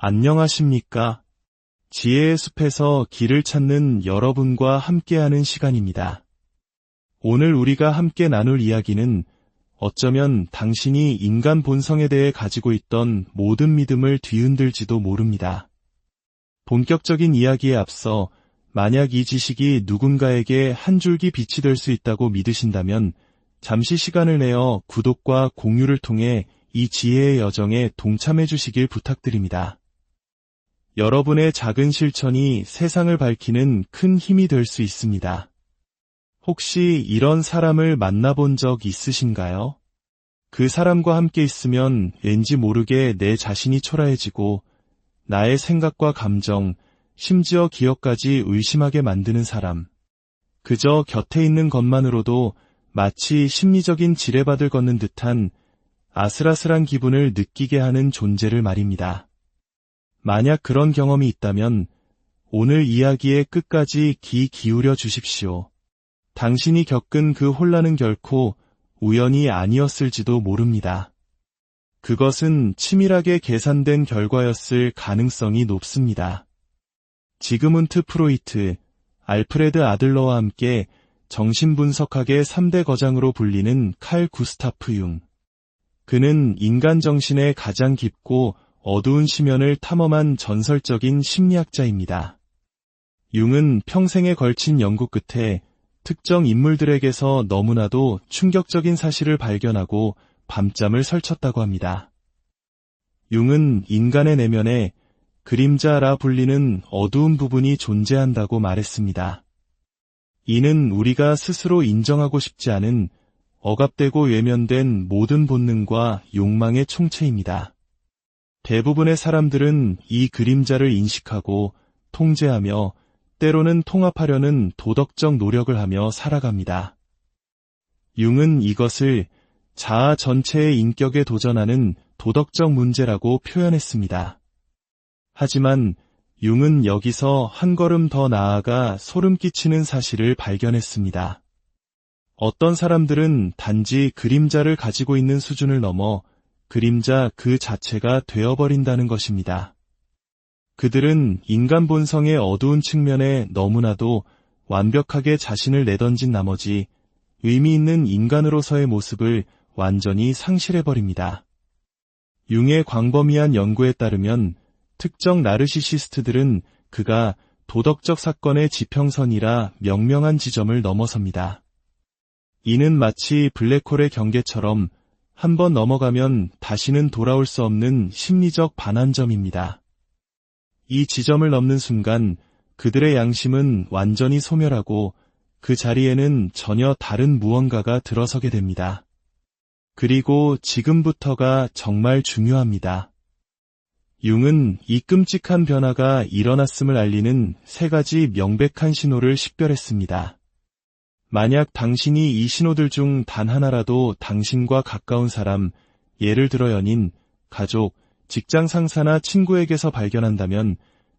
안녕하십니까? 지혜의 숲에서 길을 찾는 여러분과 함께하는 시간입니다. 오늘 우리가 함께 나눌 이야기는 어쩌면 당신이 인간 본성에 대해 가지고 있던 모든 믿음을 뒤흔들지도 모릅니다. 본격적인 이야기에 앞서 만약 이 지식이 누군가에게 한 줄기 빛이 될 수 있다고 믿으신다면 잠시 시간을 내어 구독과 공유를 통해 이 지혜의 여정에 동참해 주시길 부탁드립니다. 여러분의 작은 실천이 세상을 밝히는 큰 힘이 될 수 있습니다. 혹시 이런 사람을 만나본 적 있으신가요? 그 사람과 함께 있으면 왠지 모르게 내 자신이 초라해지고 나의 생각과 감정, 심지어 기억까지 의심하게 만드는 사람. 그저 곁에 있는 것만으로도 마치 심리적인 지뢰밭을 걷는 듯한 아슬아슬한 기분을 느끼게 하는 존재를 말입니다. 만약 그런 경험이 있다면 오늘 이야기의 끝까지 귀 기울여 주십시오. 당신이 겪은 그 혼란은 결코 우연이 아니었을지도 모릅니다. 그것은 치밀하게 계산된 결과였을 가능성이 높습니다. 지그문트 프로이트, 알프레드 아들러와 함께 정신분석학의 3대 거장으로 불리는 칼 구스타프 융. 그는 인간 정신의 가장 깊고 어두운 심연을 탐험한 전설적인 심리학자입니다. 융은 평생에 걸친 연구 끝에 특정 인물들에게서 너무나도 충격적인 사실을 발견하고 밤잠을 설쳤다고 합니다. 융은 인간의 내면에 그림자라 불리는 어두운 부분이 존재한다고 말했습니다. 이는 우리가 스스로 인정하고 싶지 않은 억압되고 외면된 모든 본능과 욕망의 총체입니다. 대부분의 사람들은 이 그림자를 인식하고 통제하며 때로는 통합하려는 도덕적 노력을 하며 살아갑니다. 융은 이것을 자아 전체의 인격에 도전하는 도덕적 문제라고 표현했습니다. 하지만 융은 여기서 한 걸음 더 나아가 소름 끼치는 사실을 발견했습니다. 어떤 사람들은 단지 그림자를 가지고 있는 수준을 넘어 그림자 그 자체가 되어버린다는 것입니다. 그들은 인간 본성의 어두운 측면에 너무나도 완벽하게 자신을 내던진 나머지 의미 있는 인간으로서의 모습을 완전히 상실해버립니다. 융의 광범위한 연구에 따르면 특정 나르시시스트들은 그가 도덕적 사건의 지평선이라 명명한 지점을 넘어섭니다. 이는 마치 블랙홀의 경계처럼 한번 넘어가면 다시는 돌아올 수 없는 심리적 반환점입니다. 이 지점을 넘는 순간 그들의 양심은 완전히 소멸하고 그 자리에는 전혀 다른 무언가가 들어서게 됩니다. 그리고 지금부터가 정말 중요합니다. 융은 이 끔찍한 변화가 일어났음을 알리는 3가지 명백한 신호를 식별했습니다. 만약 당신이 이 신호들 중 단 하나라도 당신과 가까운 사람, 예를 들어 연인, 가족, 직장 상사나 친구에게서 발견한다면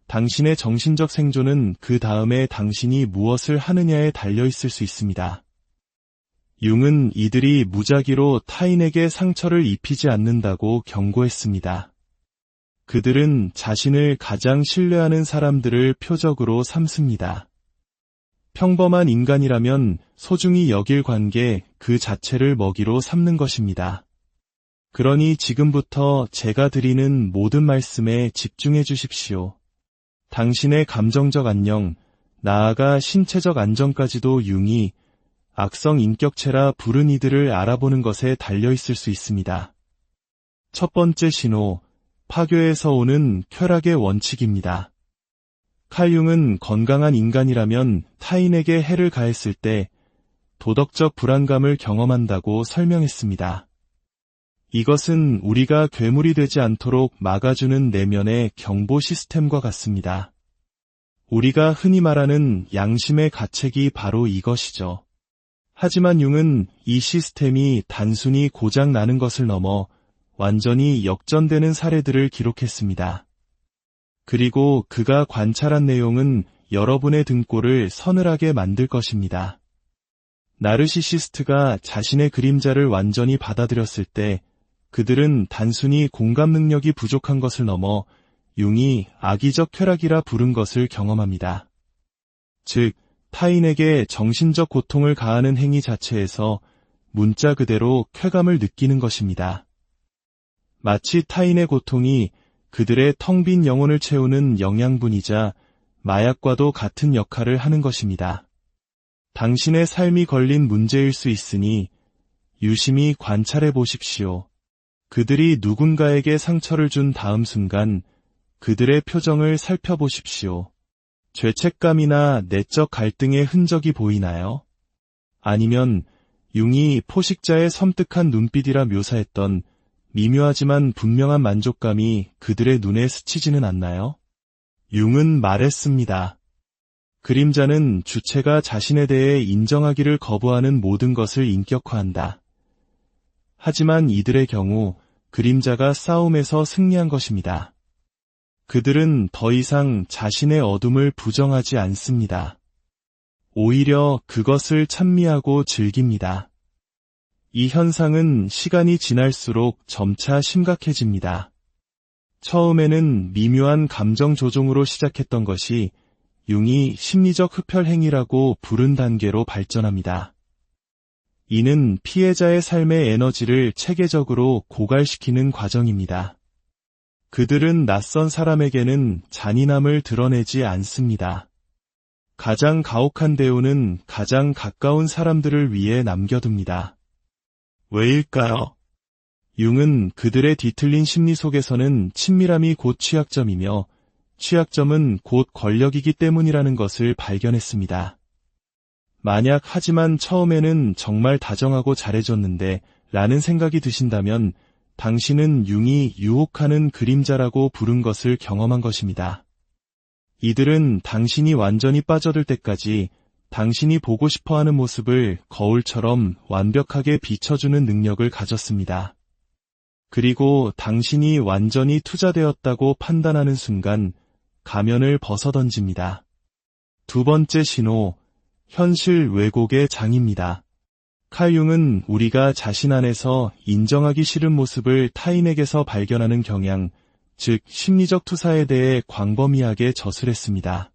당신의 정신적 생존은 그 다음에 당신이 무엇을 하느냐에 달려 있을 수 있습니다. 융은 이들이 무작위로 타인에게 상처를 입히지 않는다고 경고했습니다. 그들은 자신을 가장 신뢰하는 사람들을 표적으로 삼습니다. 평범한 인간이라면 소중히 여길 관계 그 자체를 먹이로 삼는 것입니다. 그러니 지금부터 제가 드리는 모든 말씀에 집중해 주십시오. 당신의 감정적 안녕, 나아가 신체적 안정까지도 융이 악성 인격체라 부른 이들을 알아보는 것에 달려있을 수 있습니다. 첫 번째 신호, 파괴에서 오는 쾌락의 원칙입니다. 칼 융은 건강한 인간이라면 타인에게 해를 가했을 때 도덕적 불안감을 경험한다고 설명했습니다. 이것은 우리가 괴물이 되지 않도록 막아주는 내면의 경보 시스템과 같습니다. 우리가 흔히 말하는 양심의 가책이 바로 이것이죠. 하지만 융은 이 시스템이 단순히 고장 나는 것을 넘어 완전히 역전되는 사례들을 기록했습니다. 그리고 그가 관찰한 내용은 여러분의 등골을 서늘하게 만들 것입니다. 나르시시스트가 자신의 그림자를 완전히 받아들였을 때 그들은 단순히 공감 능력이 부족한 것을 넘어 융이 악의적 쾌락이라 부른 것을 경험합니다. 즉, 타인에게 정신적 고통을 가하는 행위 자체에서 문자 그대로 쾌감을 느끼는 것입니다. 마치 타인의 고통이 그들의 텅 빈 영혼을 채우는 영양분이자 마약과도 같은 역할을 하는 것입니다. 당신의 삶이 걸린 문제일 수 있으니 유심히 관찰해 보십시오. 그들이 누군가에게 상처를 준 다음 순간 그들의 표정을 살펴보십시오. 죄책감이나 내적 갈등의 흔적이 보이나요? 아니면 융이 포식자의 섬뜩한 눈빛이라 묘사했던 미묘하지만 분명한 만족감이 그들의 눈에 스치지는 않나요? 융은 말했습니다. 그림자는 주체가 자신에 대해 인정하기를 거부하는 모든 것을 인격화한다. 하지만 이들의 경우 그림자가 싸움에서 승리한 것입니다. 그들은 더 이상 자신의 어둠을 부정하지 않습니다. 오히려 그것을 찬미하고 즐깁니다. 이 현상은 시간이 지날수록 점차 심각해집니다. 처음에는 미묘한 감정 조종으로 시작했던 것이 융이 심리적 흡혈 행위라고 부른 단계로 발전합니다. 이는 피해자의 삶의 에너지를 체계적으로 고갈시키는 과정입니다. 그들은 낯선 사람에게는 잔인함을 드러내지 않습니다. 가장 가혹한 대우는 가장 가까운 사람들을 위해 남겨둡니다. 왜일까요? 융은 그들의 뒤틀린 심리 속에서는 친밀함이 곧 취약점이며 취약점은 곧 권력이기 때문이라는 것을 발견했습니다. 만약 하지만 처음에는 정말 다정하고 잘해줬는데 라는 생각이 드신다면 당신은 융이 유혹하는 그림자라고 부른 것을 경험한 것입니다. 이들은 당신이 완전히 빠져들 때까지 당신이 보고 싶어하는 모습을 거울처럼 완벽하게 비춰주는 능력을 가졌습니다. 그리고 당신이 완전히 투자되었다고 판단하는 순간 가면을 벗어던집니다. 두 번째 신호, 현실 왜곡의 장입니다. 칼 융은 우리가 자신 안에서 인정하기 싫은 모습을 타인에게서 발견하는 경향, 즉 심리적 투사에 대해 광범위하게 저술했습니다.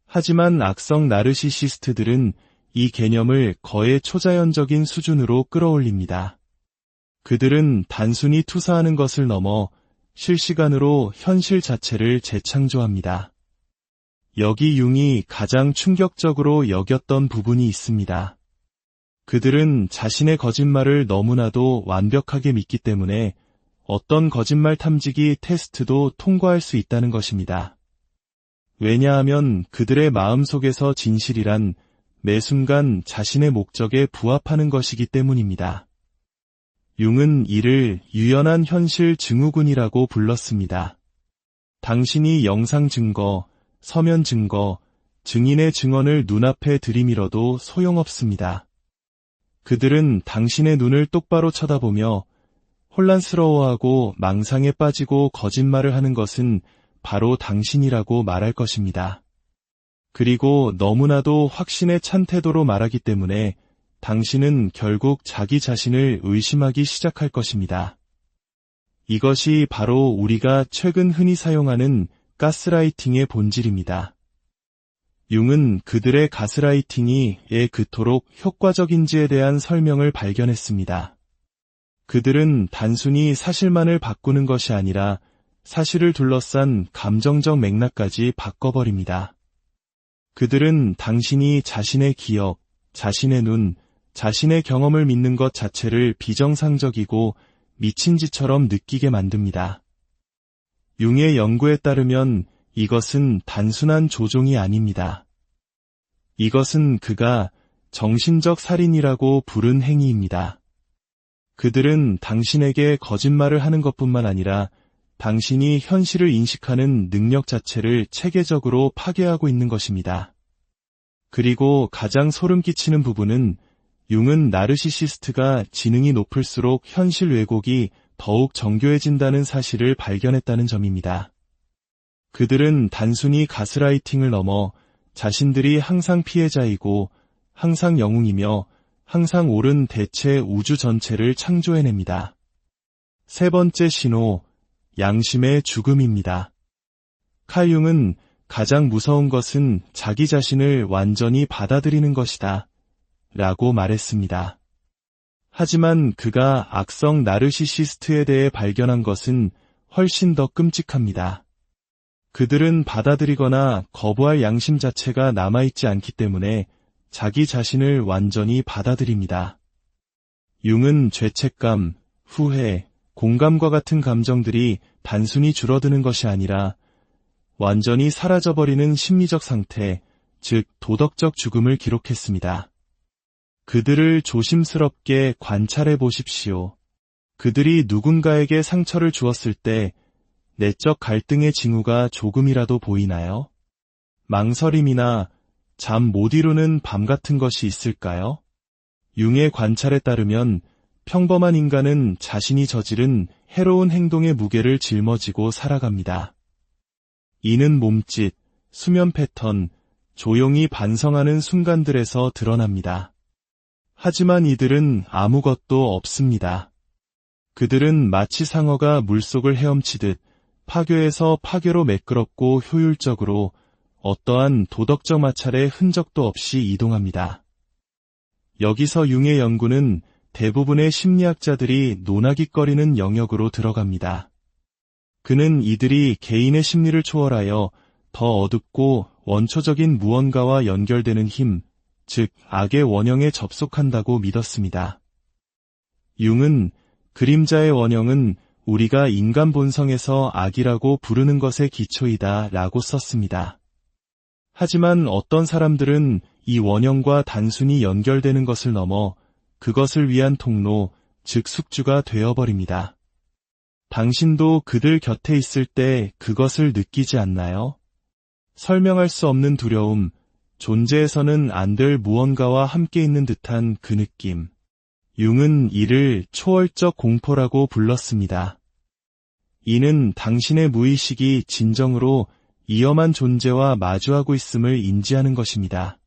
하지만 악성 나르시시스트들은 이 개념을 거의 초자연적인 수준으로 끌어올립니다. 그들은 단순히 투사하는 것을 넘어 실시간으로 현실 자체를 재창조합니다. 여기 융이 가장 충격적으로 여겼던 부분이 있습니다. 그들은 자신의 거짓말을 너무나도 완벽하게 믿기 때문에 어떤 거짓말 탐지기 테스트도 통과할 수 있다는 것입니다. 왜냐하면 그들의 마음속에서 진실이란 매 순간 자신의 목적에 부합하는 것이기 때문입니다. 융은 이를 유연한 현실 증후군이라고 불렀습니다. 당신이 영상 증거, 서면 증거, 증인의 증언을 눈앞에 들이밀어도 소용없습니다. 그들은 당신의 눈을 똑바로 쳐다보며 혼란스러워하고 망상에 빠지고 거짓말을 하는 것은 바로 당신이라고 말할 것입니다. 그리고 너무나도 확신에 찬 태도로 말하기 때문에 당신은 결국 자기 자신을 의심하기 시작할 것입니다. 이것이 바로 우리가 최근 흔히 사용하는 가스라이팅의 본질입니다. 융은 그들의 가스라이팅이 왜 그토록 효과적인지에 대한 설명을 발견했습니다. 그들은 단순히 사실만을 바꾸는 것이 아니라 사실을 둘러싼 감정적 맥락까지 바꿔버립니다. 그들은 당신이 자신의 기억, 자신의 눈, 자신의 경험을 믿는 것 자체를 비정상적이고 미친 짓처럼 느끼게 만듭니다. 융의 연구에 따르면 이것은 단순한 조종이 아닙니다. 이것은 그가 정신적 살인이라고 부른 행위입니다. 그들은 당신에게 거짓말을 하는 것뿐만 아니라 당신이 현실을 인식하는 능력 자체를 체계적으로 파괴하고 있는 것입니다. 그리고 가장 소름 끼치는 부분은 융은 나르시시스트가 지능이 높을수록 현실 왜곡이 더욱 정교해진다는 사실을 발견했다는 점입니다. 그들은 단순히 가스라이팅을 넘어 자신들이 항상 피해자이고 항상 영웅이며 항상 옳은 대체 우주 전체를 창조해냅니다. 세 번째 신호, 양심의 죽음입니다. 칼 융은 가장 무서운 것은 자기 자신을 완전히 받아들이는 것이다 라고 말했습니다. 하지만 그가 악성 나르시시스트에 대해 발견한 것은 훨씬 더 끔찍합니다. 그들은 받아들이거나 거부할 양심 자체가 남아있지 않기 때문에 자기 자신을 완전히 받아들입니다. 융은 죄책감, 후회, 공감과 같은 감정들이 단순히 줄어드는 것이 아니라 완전히 사라져버리는 심리적 상태, 즉 도덕적 죽음을 기록했습니다. 그들을 조심스럽게 관찰해 보십시오. 그들이 누군가에게 상처를 주었을 때 내적 갈등의 징후가 조금이라도 보이나요? 망설임이나 잠 못 이루는 밤 같은 것이 있을까요? 융의 관찰에 따르면 평범한 인간은 자신이 저지른 해로운 행동의 무게를 짊어지고 살아갑니다. 이는 몸짓, 수면 패턴, 조용히 반성하는 순간들에서 드러납니다. 하지만 이들은 아무것도 없습니다. 그들은 마치 상어가 물속을 헤엄치듯 파괴에서 파괴로 매끄럽고 효율적으로 어떠한 도덕적 마찰의 흔적도 없이 이동합니다. 여기서 융의 연구는 대부분의 심리학자들이 논하깃거리는 영역으로 들어갑니다. 그는 이들이 개인의 심리를 초월하여 더 어둡고 원초적인 무언가와 연결되는 힘, 즉 악의 원형에 접속한다고 믿었습니다. 융은 그림자의 원형은 우리가 인간 본성에서 악이라고 부르는 것의 기초이다 라고 썼습니다. 하지만 어떤 사람들은 이 원형과 단순히 연결되는 것을 넘어 그것을 위한 통로, 즉 숙주가 되어버립니다. 당신도 그들 곁에 있을 때 그것을 느끼지 않나요? 설명할 수 없는 두려움, 존재에서는 안 될 무언가와 함께 있는 듯한 그 느낌. 융은 이를 초월적 공포라고 불렀습니다. 이는 당신의 무의식이 진정으로 위험한 존재와 마주하고 있음을 인지하는 것입니다.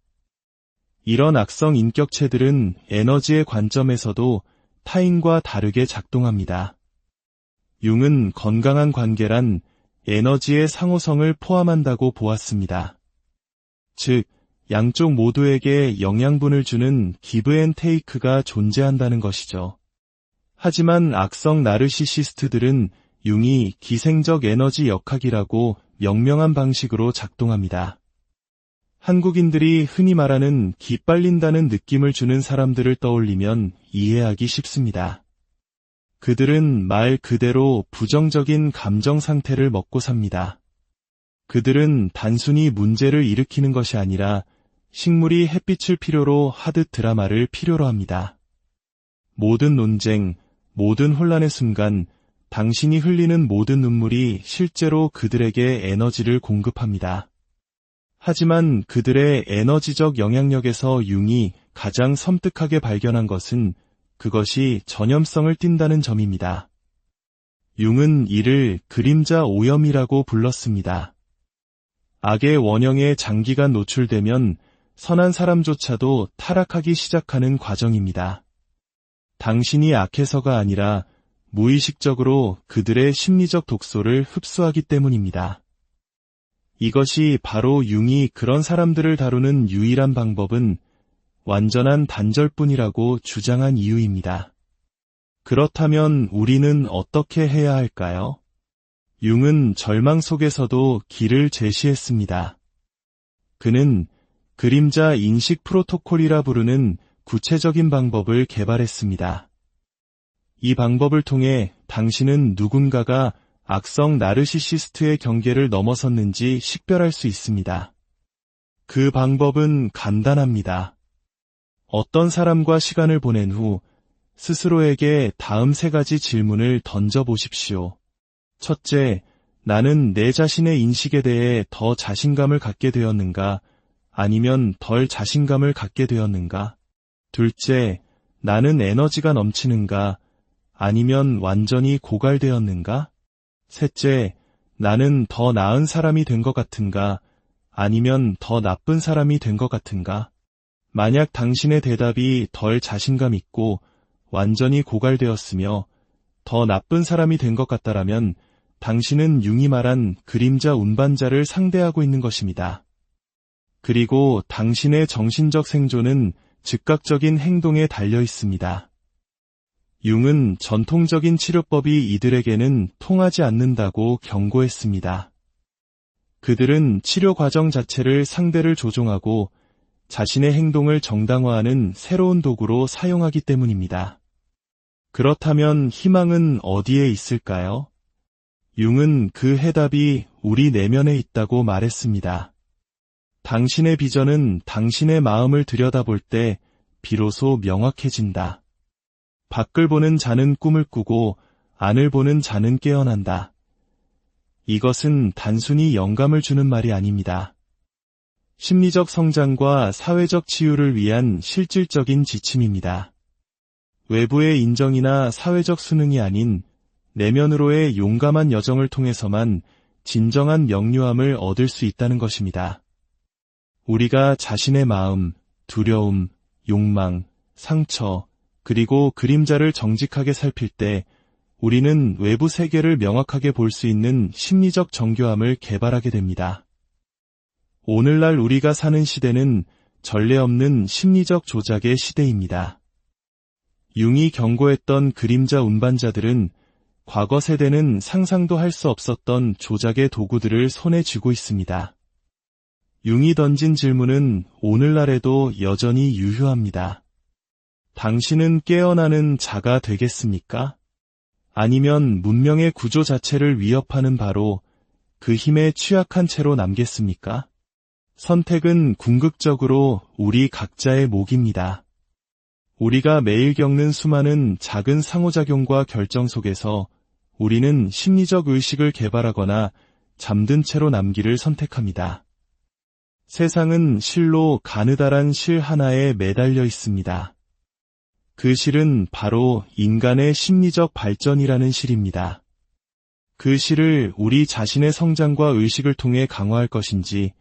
이런 악성 인격체들은 에너지의 관점에서도 타인과 다르게 작동합니다. 융은 건강한 관계란 에너지의 상호성을 포함한다고 보았습니다. 즉, 양쪽 모두에게 영양분을 주는 기브 앤 테이크가 존재한다는 것이죠. 하지만 악성 나르시시스트들은 융이 기생적 에너지 역학이라고 명명한 방식으로 작동합니다. 한국인들이 흔히 말하는 기빨린다는 느낌을 주는 사람들을 떠올리면 이해하기 쉽습니다. 그들은 말 그대로 부정적인 감정 상태를 먹고 삽니다. 그들은 단순히 문제를 일으키는 것이 아니라 식물이 햇빛을 필요로 하듯 드라마를 필요로 합니다. 모든 논쟁, 모든 혼란의 순간 당신이 흘리는 모든 눈물이 실제로 그들에게 에너지를 공급합니다. 하지만 그들의 에너지적 영향력에서 융이 가장 섬뜩하게 발견한 것은 그것이 전염성을 띈다는 점입니다. 융은 이를 그림자 오염이라고 불렀습니다. 악의 원형에 장기간 노출되면 선한 사람조차도 타락하기 시작하는 과정입니다. 당신이 악해서가 아니라 무의식적으로 그들의 심리적 독소를 흡수하기 때문입니다. 이것이 바로 융이 그런 사람들을 다루는 유일한 방법은 완전한 단절뿐이라고 주장한 이유입니다. 그렇다면 우리는 어떻게 해야 할까요? 융은 절망 속에서도 길을 제시했습니다. 그는 그림자 인식 프로토콜이라 부르는 구체적인 방법을 개발했습니다. 이 방법을 통해 당신은 누군가가 악성 나르시시스트의 경계를 넘어섰는지 식별할 수 있습니다. 그 방법은 간단합니다. 어떤 사람과 시간을 보낸 후 스스로에게 다음 3가지 질문을 던져보십시오. 첫째, 나는 내 자신의 인식에 대해 더 자신감을 갖게 되었는가? 아니면 덜 자신감을 갖게 되었는가? 둘째, 나는 에너지가 넘치는가? 아니면 완전히 고갈되었는가? 셋째, 나는 더 나은 사람이 된 것 같은가? 아니면 더 나쁜 사람이 된 것 같은가? 만약 당신의 대답이 덜 자신감 있고 완전히 고갈되었으며 더 나쁜 사람이 된 것 같다라면 당신은 융이 말한 그림자 운반자를 상대하고 있는 것입니다. 그리고 당신의 정신적 생존은 즉각적인 행동에 달려 있습니다. 융은 전통적인 치료법이 이들에게는 통하지 않는다고 경고했습니다. 그들은 치료 과정 자체를 상대를 조종하고 자신의 행동을 정당화하는 새로운 도구로 사용하기 때문입니다. 그렇다면 희망은 어디에 있을까요? 융은 그 해답이 우리 내면에 있다고 말했습니다. 당신의 비전은 당신의 마음을 들여다볼 때 비로소 명확해진다. 밖을 보는 자는 꿈을 꾸고 안을 보는 자는 깨어난다. 이것은 단순히 영감을 주는 말이 아닙니다. 심리적 성장과 사회적 치유를 위한 실질적인 지침입니다. 외부의 인정이나 사회적 수능이 아닌 내면으로의 용감한 여정을 통해서만 진정한 명료함을 얻을 수 있다는 것입니다. 우리가 자신의 마음, 두려움, 욕망, 상처, 그리고 그림자를 정직하게 살필 때 우리는 외부 세계를 명확하게 볼 수 있는 심리적 정교함을 개발하게 됩니다. 오늘날 우리가 사는 시대는 전례 없는 심리적 조작의 시대입니다. 융이 경고했던 그림자 운반자들은 과거 세대는 상상도 할 수 없었던 조작의 도구들을 손에 쥐고 있습니다. 융이 던진 질문은 오늘날에도 여전히 유효합니다. 당신은 깨어나는 자가 되겠습니까? 아니면 문명의 구조 자체를 위협하는 바로 그 힘에 취약한 채로 남겠습니까? 선택은 궁극적으로 우리 각자의 몫입니다. 우리가 매일 겪는 수많은 작은 상호작용과 결정 속에서 우리는 심리적 의식을 개발하거나 잠든 채로 남기를 선택합니다. 세상은 실로 가느다란 실 하나에 매달려 있습니다. 그 실은 바로 인간의 심리적 발전이라는 실입니다. 그 실을 우리 자신의 성장과 의식을 통해 강화할 것인지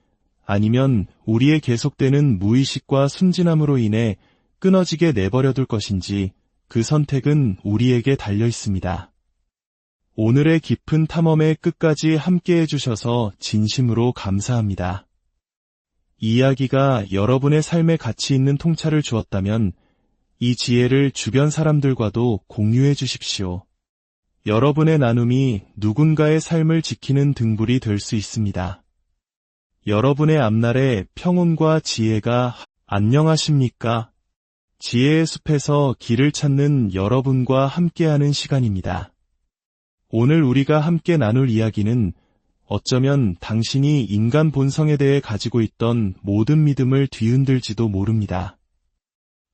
아니면 우리의 계속되는 무의식과 순진함으로 인해 끊어지게 내버려둘 것인지 그 선택은 우리에게 달려 있습니다. 오늘의 깊은 탐험의 끝까지 함께해 주셔서 진심으로 감사합니다. 이 이야기가 여러분의 삶에 가치 있는 통찰을 주었다면 이 지혜를 주변 사람들과도 공유해 주십시오. 여러분의 나눔이 누군가의 삶을 지키는 등불이 될 수 있습니다. 여러분의 앞날에 평온과 지혜가 안녕하십니까? 지혜의 숲에서 길을 찾는 여러분과 함께하는 시간입니다. 오늘 우리가 함께 나눌 이야기는 어쩌면 당신이 인간 본성에 대해 가지고 있던 모든 믿음을 뒤흔들지도 모릅니다.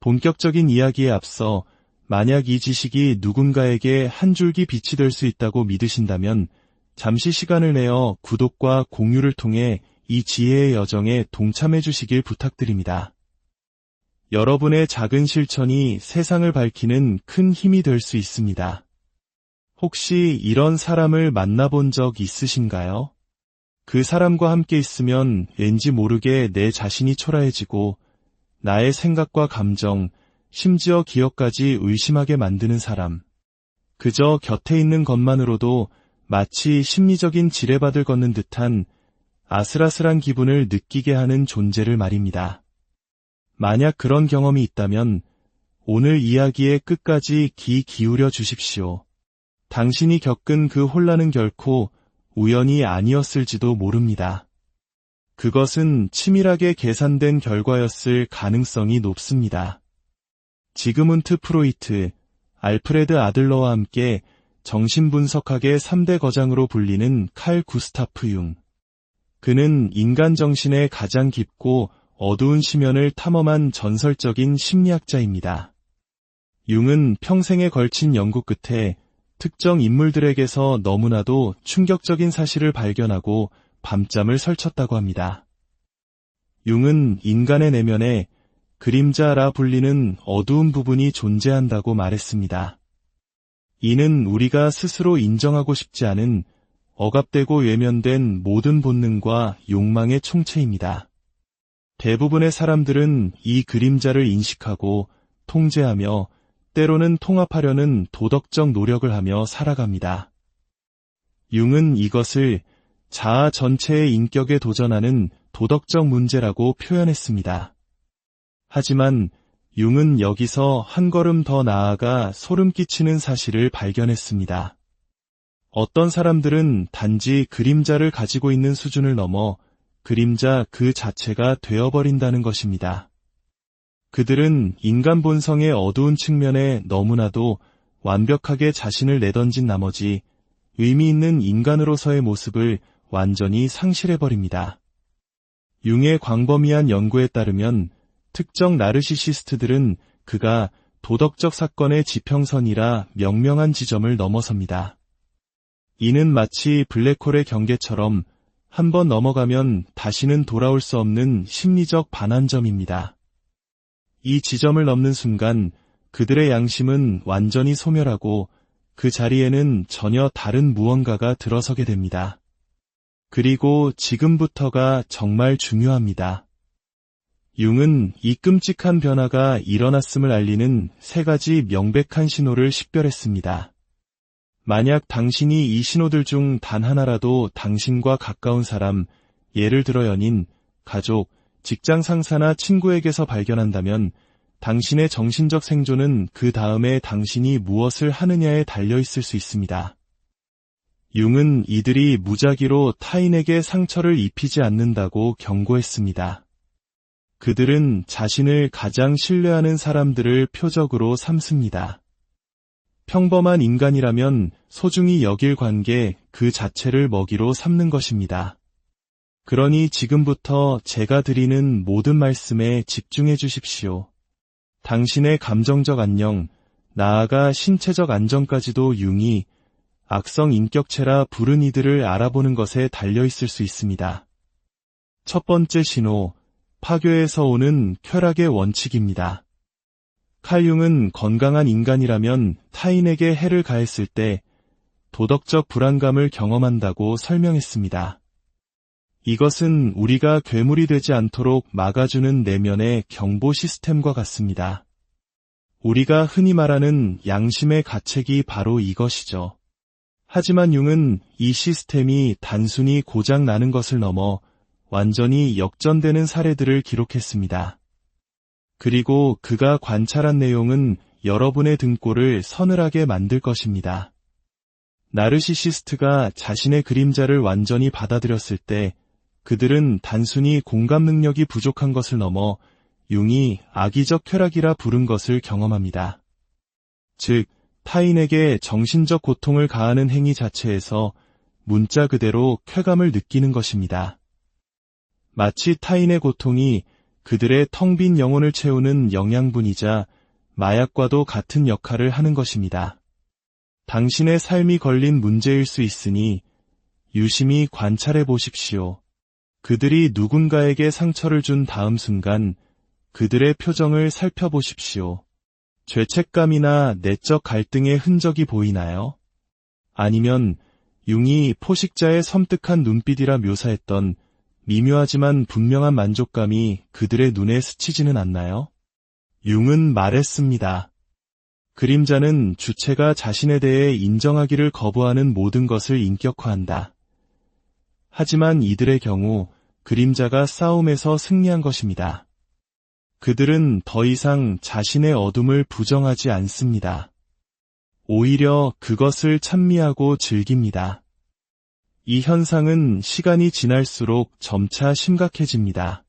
본격적인 이야기에 앞서 만약 이 지식이 누군가에게 한 줄기 빛이 될 수 있다고 믿으신다면 잠시 시간을 내어 구독과 공유를 통해 이 지혜의 여정에 동참해 주시길 부탁드립니다. 여러분의 작은 실천이 세상을 밝히는 큰 힘이 될 수 있습니다. 혹시 이런 사람을 만나본 적 있으신가요? 그 사람과 함께 있으면 왠지 모르게 내 자신이 초라해지고 나의 생각과 감정, 심지어 기억까지 의심하게 만드는 사람. 그저 곁에 있는 것만으로도 마치 심리적인 지뢰밭을 걷는 듯한 아슬아슬한 기분을 느끼게 하는 존재를 말입니다. 만약 그런 경험이 있다면 오늘 이야기의 끝까지 귀 기울여 주십시오. 당신이 겪은 그 혼란은 결코 우연이 아니었을지도 모릅니다. 그것은 치밀하게 계산된 결과였을 가능성이 높습니다. 지그문트 프로이트, 알프레드 아들러와 함께 정신분석학의 3대 거장으로 불리는 칼 구스타프 융. 그는 인간 정신의 가장 깊고 어두운 심연을 탐험한 전설적인 심리학자입니다. 융은 평생에 걸친 연구 끝에 특정 인물들에게서 너무나도 충격적인 사실을 발견하고 밤잠을 설쳤다고 합니다. 융은 인간의 내면에 그림자라 불리는 어두운 부분이 존재한다고 말했습니다. 이는 우리가 스스로 인정하고 싶지 않은 억압되고 외면된 모든 본능과 욕망의 총체입니다. 대부분의 사람들은 이 그림자를 인식하고 통제하며 때로는 통합하려는 도덕적 노력을 하며 살아갑니다. 융은 이것을 자아 전체의 인격에 도전하는 도덕적 문제라고 표현했습니다. 하지만 융은 여기서 한 걸음 더 나아가 소름 끼치는 사실을 발견했습니다. 어떤 사람들은 단지 그림자를 가지고 있는 수준을 넘어 그림자 그 자체가 되어버린다는 것입니다. 그들은 인간 본성의 어두운 측면에 너무나도 완벽하게 자신을 내던진 나머지 의미 있는 인간으로서의 모습을 완전히 상실해버립니다. 융의 광범위한 연구에 따르면 특정 나르시시스트들은 그가 도덕적 사건의 지평선이라 명명한 지점을 넘어섭니다. 이는 마치 블랙홀의 경계처럼 한번 넘어가면 다시는 돌아올 수 없는 심리적 반환점입니다. 이 지점을 넘는 순간 그들의 양심은 완전히 소멸하고 그 자리에는 전혀 다른 무언가가 들어서게 됩니다. 그리고 지금부터가 정말 중요합니다. 융은 이 끔찍한 변화가 일어났음을 알리는 3가지 명백한 신호를 식별했습니다. 만약 당신이 이 신호들 중 단 하나라도 당신과 가까운 사람, 예를 들어 연인, 가족, 직장 상사나 친구에게서 발견한다면 당신의 정신적 생존은 그 다음에 당신이 무엇을 하느냐에 달려있을 수 있습니다. 융은 이들이 무작위로 타인에게 상처를 입히지 않는다고 경고했습니다. 그들은 자신을 가장 신뢰하는 사람들을 표적으로 삼습니다. 평범한 인간이라면 소중히 여길 관계 그 자체를 먹이로 삼는 것입니다. 그러니 지금부터 제가 드리는 모든 말씀에 집중해 주십시오. 당신의 감정적 안녕, 나아가 신체적 안정까지도 융이 악성 인격체라 부른 이들을 알아보는 것에 달려있을 수 있습니다. 첫 번째 신호, 파괴에서 오는 쾌락의 원칙입니다. 칼 융은 건강한 인간이라면 타인에게 해를 가했을 때 도덕적 불안감을 경험한다고 설명했습니다. 이것은 우리가 괴물이 되지 않도록 막아주는 내면의 경보 시스템과 같습니다. 우리가 흔히 말하는 양심의 가책이 바로 이것이죠. 하지만 융은 이 시스템이 단순히 고장 나는 것을 넘어 완전히 역전되는 사례들을 기록했습니다. 그리고 그가 관찰한 내용은 여러분의 등골을 서늘하게 만들 것입니다. 나르시시스트가 자신의 그림자를 완전히 받아들였을 때 그들은 단순히 공감 능력이 부족한 것을 넘어 융이 악의적 쾌락이라 부른 것을 경험합니다. 즉, 타인에게 정신적 고통을 가하는 행위 자체에서 문자 그대로 쾌감을 느끼는 것입니다. 마치 타인의 고통이 그들의 텅 빈 영혼을 채우는 영양분이자 마약과도 같은 역할을 하는 것입니다. 당신의 삶이 걸린 문제일 수 있으니 유심히 관찰해 보십시오. 그들이 누군가에게 상처를 준 다음 순간 그들의 표정을 살펴보십시오. 죄책감이나 내적 갈등의 흔적이 보이나요? 아니면 융이 포식자의 섬뜩한 눈빛이라 묘사했던 미묘하지만 분명한 만족감이 그들의 눈에 스치지는 않나요? 융은 말했습니다. 그림자는 주체가 자신에 대해 인정하기를 거부하는 모든 것을 인격화한다. 하지만 이들의 경우 그림자가 싸움에서 승리한 것입니다. 그들은 더 이상 자신의 어둠을 부정하지 않습니다. 오히려 그것을 찬미하고 즐깁니다. 이 현상은 시간이 지날수록 점차 심각해집니다.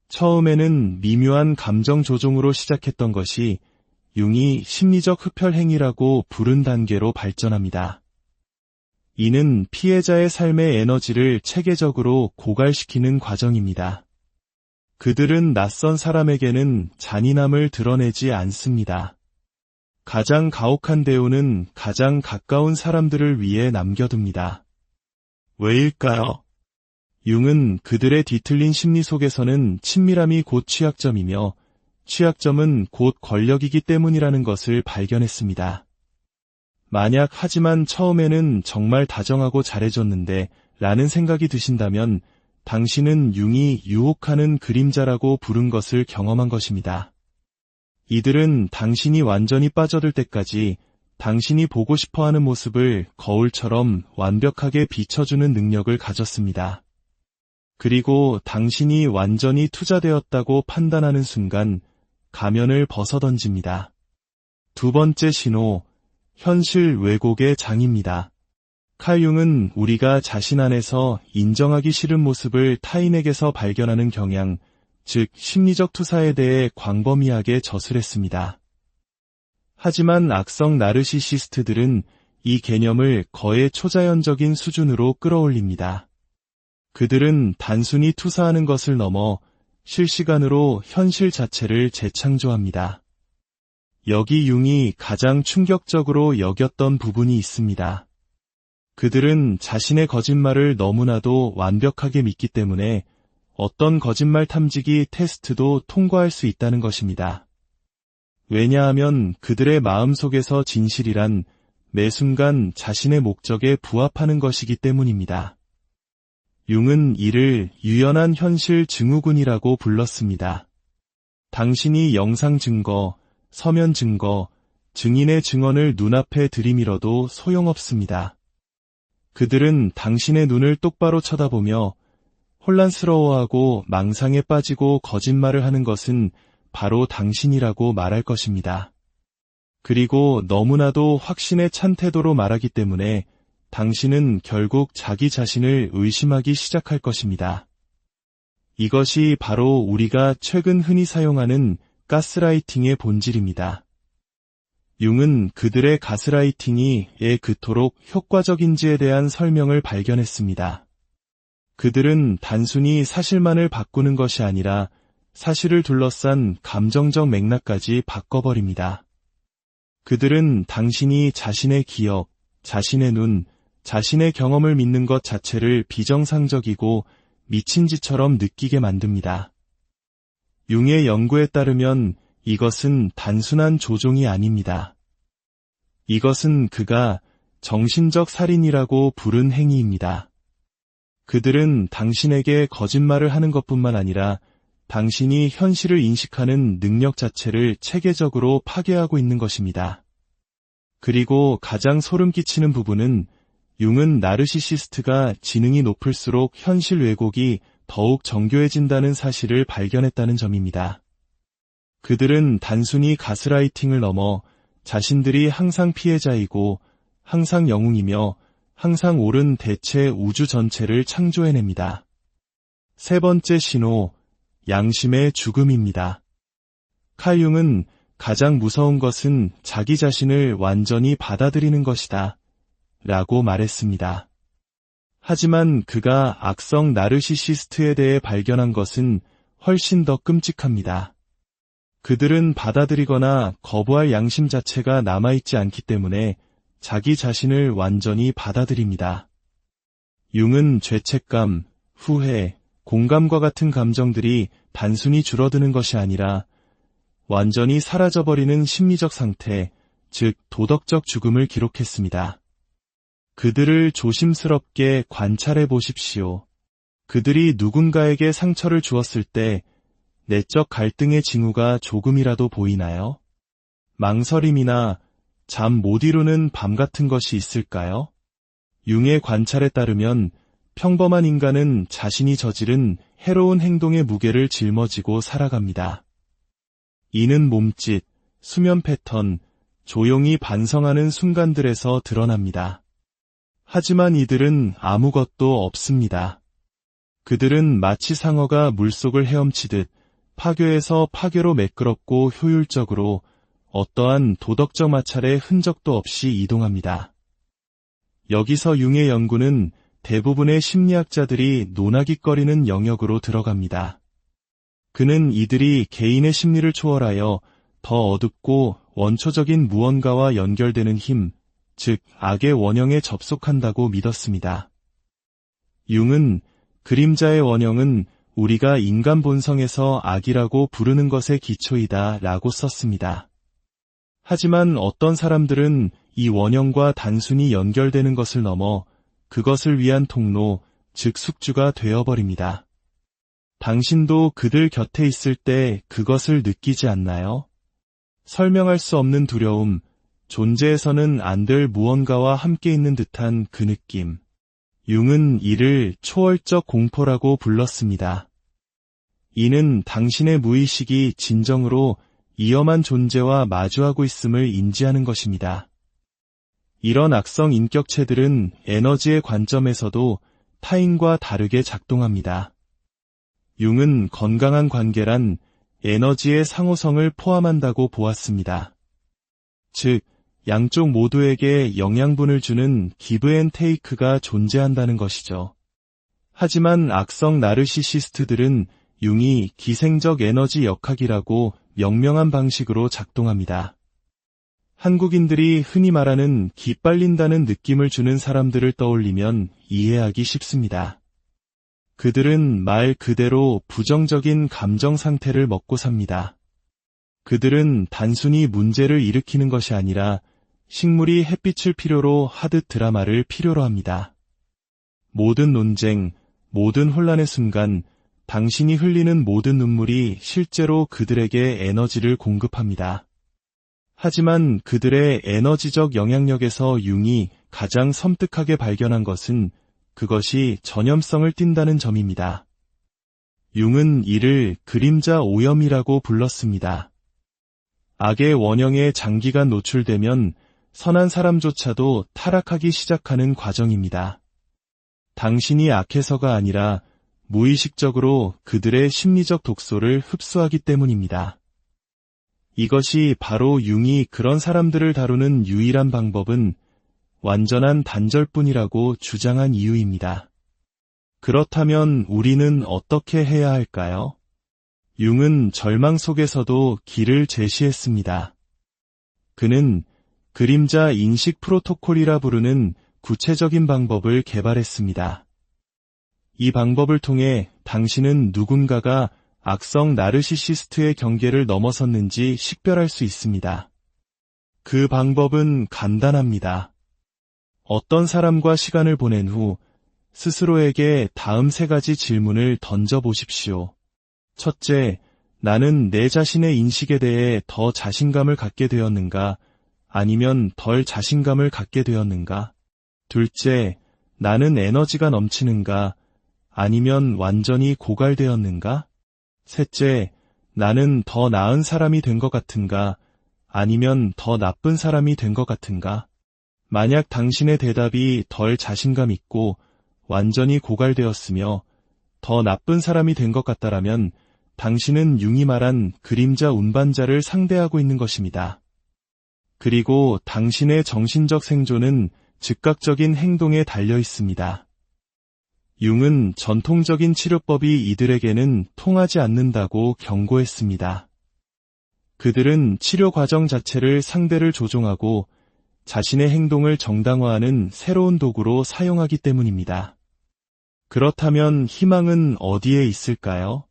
처음에는 미묘한 감정 조종으로 시작했던 것이 융이 심리적 흡혈 행위라고 부른 단계로 발전합니다. 이는 피해자의 삶의 에너지를 체계적으로 고갈시키는 과정입니다. 그들은 낯선 사람에게는 잔인함을 드러내지 않습니다. 가장 가혹한 대우는 가장 가까운 사람들을 위해 남겨둡니다. 왜일까요? 융은 그들의 뒤틀린 심리 속에서는 친밀함이 곧 취약점이며 취약점은 곧 권력이기 때문이라는 것을 발견했습니다. 만약 하지만 처음에는 정말 다정하고 잘해줬는데 라는 생각이 드신다면 당신은 융이 유혹하는 그림자라고 부른 것을 경험한 것입니다. 이들은 당신이 완전히 빠져들 때까지 당신이 보고 싶어하는 모습을 거울처럼 완벽하게 비춰주는 능력을 가졌습니다. 그리고 당신이 완전히 투자되었다고 판단하는 순간 가면을 벗어던집니다. 두 번째 신호, 현실 왜곡의 장입니다. 칼 융은 우리가 자신 안에서 인정하기 싫은 모습을 타인에게서 발견하는 경향, 즉 심리적 투사에 대해 광범위하게 저술했습니다. 하지만 악성 나르시시스트들은 이 개념을 거의 초자연적인 수준으로 끌어올립니다. 그들은 단순히 투사하는 것을 넘어 실시간으로 현실 자체를 재창조합니다. 여기 융이 가장 충격적으로 여겼던 부분이 있습니다. 그들은 자신의 거짓말을 너무나도 완벽하게 믿기 때문에 어떤 거짓말 탐지기 테스트도 통과할 수 있다는 것입니다. 왜냐하면 그들의 마음속에서 진실이란 매 순간 자신의 목적에 부합하는 것이기 때문입니다. 융은 이를 유연한 현실 증후군이라고 불렀습니다. 당신이 영상 증거, 서면 증거, 증인의 증언을 눈앞에 들이밀어도 소용없습니다. 그들은 당신의 눈을 똑바로 쳐다보며 혼란스러워하고 망상에 빠지고 거짓말을 하는 것은 바로 당신이라고 말할 것입니다. 그리고 너무나도 확신에 찬 태도로 말하기 때문에 당신은 결국 자기 자신을 의심하기 시작할 것입니다. 이것이 바로 우리가 최근 흔히 사용하는 가스라이팅의 본질입니다. 융은 그들의 가스라이팅이 왜 그토록 효과적인지에 대한 설명을 발견했습니다. 그들은 단순히 사실만을 바꾸는 것이 아니라 사실을 둘러싼 감정적 맥락까지 바꿔버립니다. 그들은 당신이 자신의 기억, 자신의 눈, 자신의 경험을 믿는 것 자체를 비정상적이고 미친 짓처럼 느끼게 만듭니다. 융의 연구에 따르면 이것은 단순한 조종이 아닙니다. 이것은 그가 정신적 살인이라고 부른 행위입니다. 그들은 당신에게 거짓말을 하는 것뿐만 아니라 당신이 현실을 인식하는 능력 자체를 체계적으로 파괴하고 있는 것입니다. 그리고 가장 소름 끼치는 부분은 융은 나르시시스트가 지능이 높을수록 현실 왜곡이 더욱 정교해진다는 사실을 발견했다는 점입니다. 그들은 단순히 가스라이팅을 넘어 자신들이 항상 피해자이고 항상 영웅이며 항상 옳은 대체 우주 전체를 창조해냅니다. 세 번째 신호, 양심의 죽음입니다. 칼 융은 가장 무서운 것은 자기 자신을 완전히 받아들이는 것이다 라고 말했습니다. 하지만 그가 악성 나르시시스트에 대해 발견한 것은 훨씬 더 끔찍합니다. 그들은 받아들이거나 거부할 양심 자체가 남아있지 않기 때문에 자기 자신을 완전히 받아들입니다. 융은 죄책감, 후회, 공감과 같은 감정들이 단순히 줄어드는 것이 아니라 완전히 사라져버리는 심리적 상태, 즉 도덕적 죽음을 기록했습니다. 그들을 조심스럽게 관찰해 보십시오. 그들이 누군가에게 상처를 주었을 때 내적 갈등의 징후가 조금이라도 보이나요? 망설임이나 잠 못 이루는 밤 같은 것이 있을까요? 융의 관찰에 따르면 평범한 인간은 자신이 저지른 해로운 행동의 무게를 짊어지고 살아갑니다. 이는 몸짓, 수면 패턴, 조용히 반성하는 순간들에서 드러납니다. 하지만 이들은 아무것도 없습니다. 그들은 마치 상어가 물속을 헤엄치듯 파괴에서 파괴로 매끄럽고 효율적으로 어떠한 도덕적 마찰의 흔적도 없이 이동합니다. 여기서 융의 연구는 대부분의 심리학자들이 논하깃거리는 영역으로 들어갑니다. 그는 이들이 개인의 심리를 초월하여 더 어둡고 원초적인 무언가와 연결되는 힘, 즉 악의 원형에 접속한다고 믿었습니다. 융은 그림자의 원형은 우리가 인간 본성에서 악이라고 부르는 것의 기초이다 라고 썼습니다. 하지만 어떤 사람들은 이 원형과 단순히 연결되는 것을 넘어 그것을 위한 통로, 즉 숙주가 되어버립니다. 당신도 그들 곁에 있을 때 그것을 느끼지 않나요? 설명할 수 없는 두려움, 존재해서는 안 될 무언가와 함께 있는 듯한 그 느낌. 융은 이를 초월적 공포라고 불렀습니다. 이는 당신의 무의식이 진정으로 위험한 존재와 마주하고 있음을 인지하는 것입니다. 이런 악성 인격체들은 에너지의 관점에서도 타인과 다르게 작동합니다. 융은 건강한 관계란 에너지의 상호성을 포함한다고 보았습니다. 즉, 양쪽 모두에게 영양분을 주는 기브 앤 테이크가 존재한다는 것이죠. 하지만 악성 나르시시스트들은 융이 기생적 에너지 역학이라고 명명한 방식으로 작동합니다. 한국인들이 흔히 말하는 기빨린다는 느낌을 주는 사람들을 떠올리면 이해하기 쉽습니다. 그들은 말 그대로 부정적인 감정 상태를 먹고 삽니다. 그들은 단순히 문제를 일으키는 것이 아니라 식물이 햇빛을 필요로 하듯 드라마를 필요로 합니다. 모든 논쟁, 모든 혼란의 순간 당신이 흘리는 모든 눈물이 실제로 그들에게 에너지를 공급합니다. 하지만 그들의 에너지적 영향력에서 융이 가장 섬뜩하게 발견한 것은 그것이 전염성을 띈다는 점입니다. 융은 이를 그림자 오염이라고 불렀습니다. 악의 원형에 장기간 노출되면 선한 사람조차도 타락하기 시작하는 과정입니다. 당신이 악해서가 아니라 무의식적으로 그들의 심리적 독소를 흡수하기 때문입니다. 이것이 바로 융이 그런 사람들을 다루는 유일한 방법은 완전한 단절뿐이라고 주장한 이유입니다. 그렇다면 우리는 어떻게 해야 할까요? 융은 절망 속에서도 길을 제시했습니다. 그는 그림자 인식 프로토콜이라 부르는 구체적인 방법을 개발했습니다. 이 방법을 통해 당신은 누군가가 악성 나르시시스트의 경계를 넘어섰는지 식별할 수 있습니다. 그 방법은 간단합니다. 어떤 사람과 시간을 보낸 후 스스로에게 다음 3가지 질문을 던져보십시오. 첫째, 나는 내 자신의 인식에 대해 더 자신감을 갖게 되었는가? 아니면 덜 자신감을 갖게 되었는가? 둘째, 나는 에너지가 넘치는가? 아니면 완전히 고갈되었는가? 셋째, 나는 더 나은 사람이 된 것 같은가? 아니면 더 나쁜 사람이 된 것 같은가? 만약 당신의 대답이 덜 자신감 있고 완전히 고갈되었으며 더 나쁜 사람이 된 것 같다라면 당신은 융이 말한 그림자 운반자를 상대하고 있는 것입니다. 그리고 당신의 정신적 생존은 즉각적인 행동에 달려 있습니다. 융은 전통적인 치료법이 이들에게는 통하지 않는다고 경고했습니다. 그들은 치료 과정 자체를 상대를 조종하고 자신의 행동을 정당화하는 새로운 도구로 사용하기 때문입니다. 그렇다면 희망은 어디에 있을까요?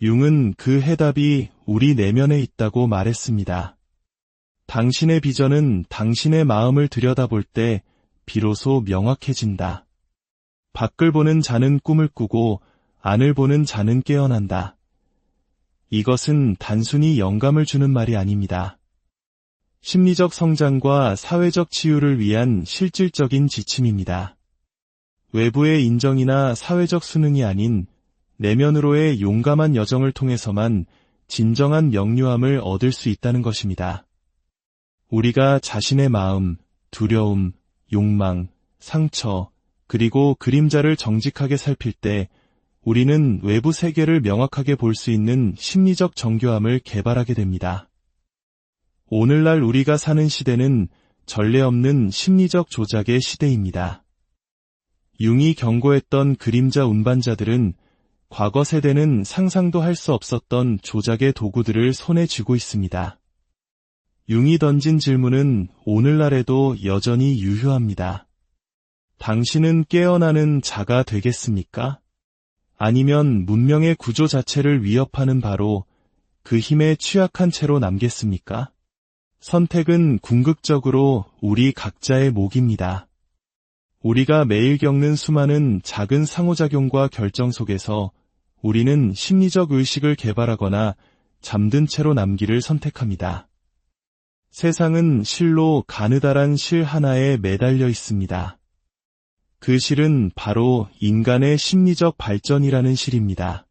융은 그 해답이 우리 내면에 있다고 말했습니다. 당신의 비전은 당신의 마음을 들여다볼 때 비로소 명확해진다. 밖을 보는 자는 꿈을 꾸고 안을 보는 자는 깨어난다. 이것은 단순히 영감을 주는 말이 아닙니다. 심리적 성장과 사회적 치유를 위한 실질적인 지침입니다. 외부의 인정이나 사회적 수능이 아닌 내면으로의 용감한 여정을 통해서만 진정한 명료함을 얻을 수 있다는 것입니다. 우리가 자신의 마음, 두려움, 욕망, 상처, 그리고 그림자를 정직하게 살필 때 우리는 외부 세계를 명확하게 볼 수 있는 심리적 정교함을 개발하게 됩니다. 오늘날 우리가 사는 시대는 전례 없는 심리적 조작의 시대입니다. 융이 경고했던 그림자 운반자들은 과거 세대는 상상도 할 수 없었던 조작의 도구들을 손에 쥐고 있습니다. 융이 던진 질문은 오늘날에도 여전히 유효합니다. 당신은 깨어나는 자가 되겠습니까? 아니면 문명의 구조 자체를 위협하는 바로 그 힘에 취약한 채로 남겠습니까? 선택은 궁극적으로 우리 각자의 몫입니다. 우리가 매일 겪는 수많은 작은 상호작용과 결정 속에서 우리는 심리적 의식을 개발하거나 잠든 채로 남기를 선택합니다. 세상은 실로 가느다란 실 하나에 매달려 있습니다. 그 실은 바로 인간의 심리적 발전이라는 실입니다.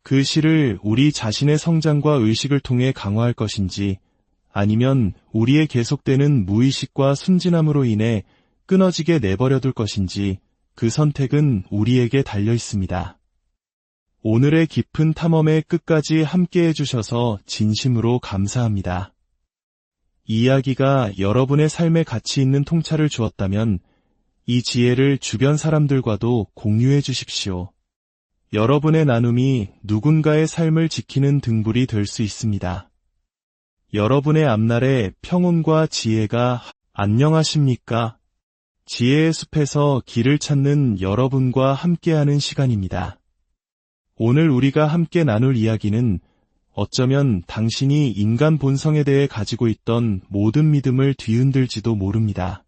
그 실을 우리 자신의 성장과 의식을 통해 강화할 것인지, 아니면 우리의 계속되는 무의식과 순진함으로 인해 끊어지게 내버려둘 것인지, 그 선택은 우리에게 달려 있습니다. 오늘의 깊은 탐험의 끝까지 함께해 주셔서 진심으로 감사합니다. 이 이야기가 여러분의 삶에 가치 있는 통찰을 주었다면 이 지혜를 주변 사람들과도 공유해 주십시오. 여러분의 나눔이 누군가의 삶을 지키는 등불이 될 수 있습니다. 여러분의 앞날에 평온과 지혜가 안녕하십니까? 지혜의 숲에서 길을 찾는 여러분과 함께하는 시간입니다. 오늘 우리가 함께 나눌 이야기는 어쩌면 당신이 인간 본성에 대해 가지고 있던 모든 믿음을 뒤흔들지도 모릅니다.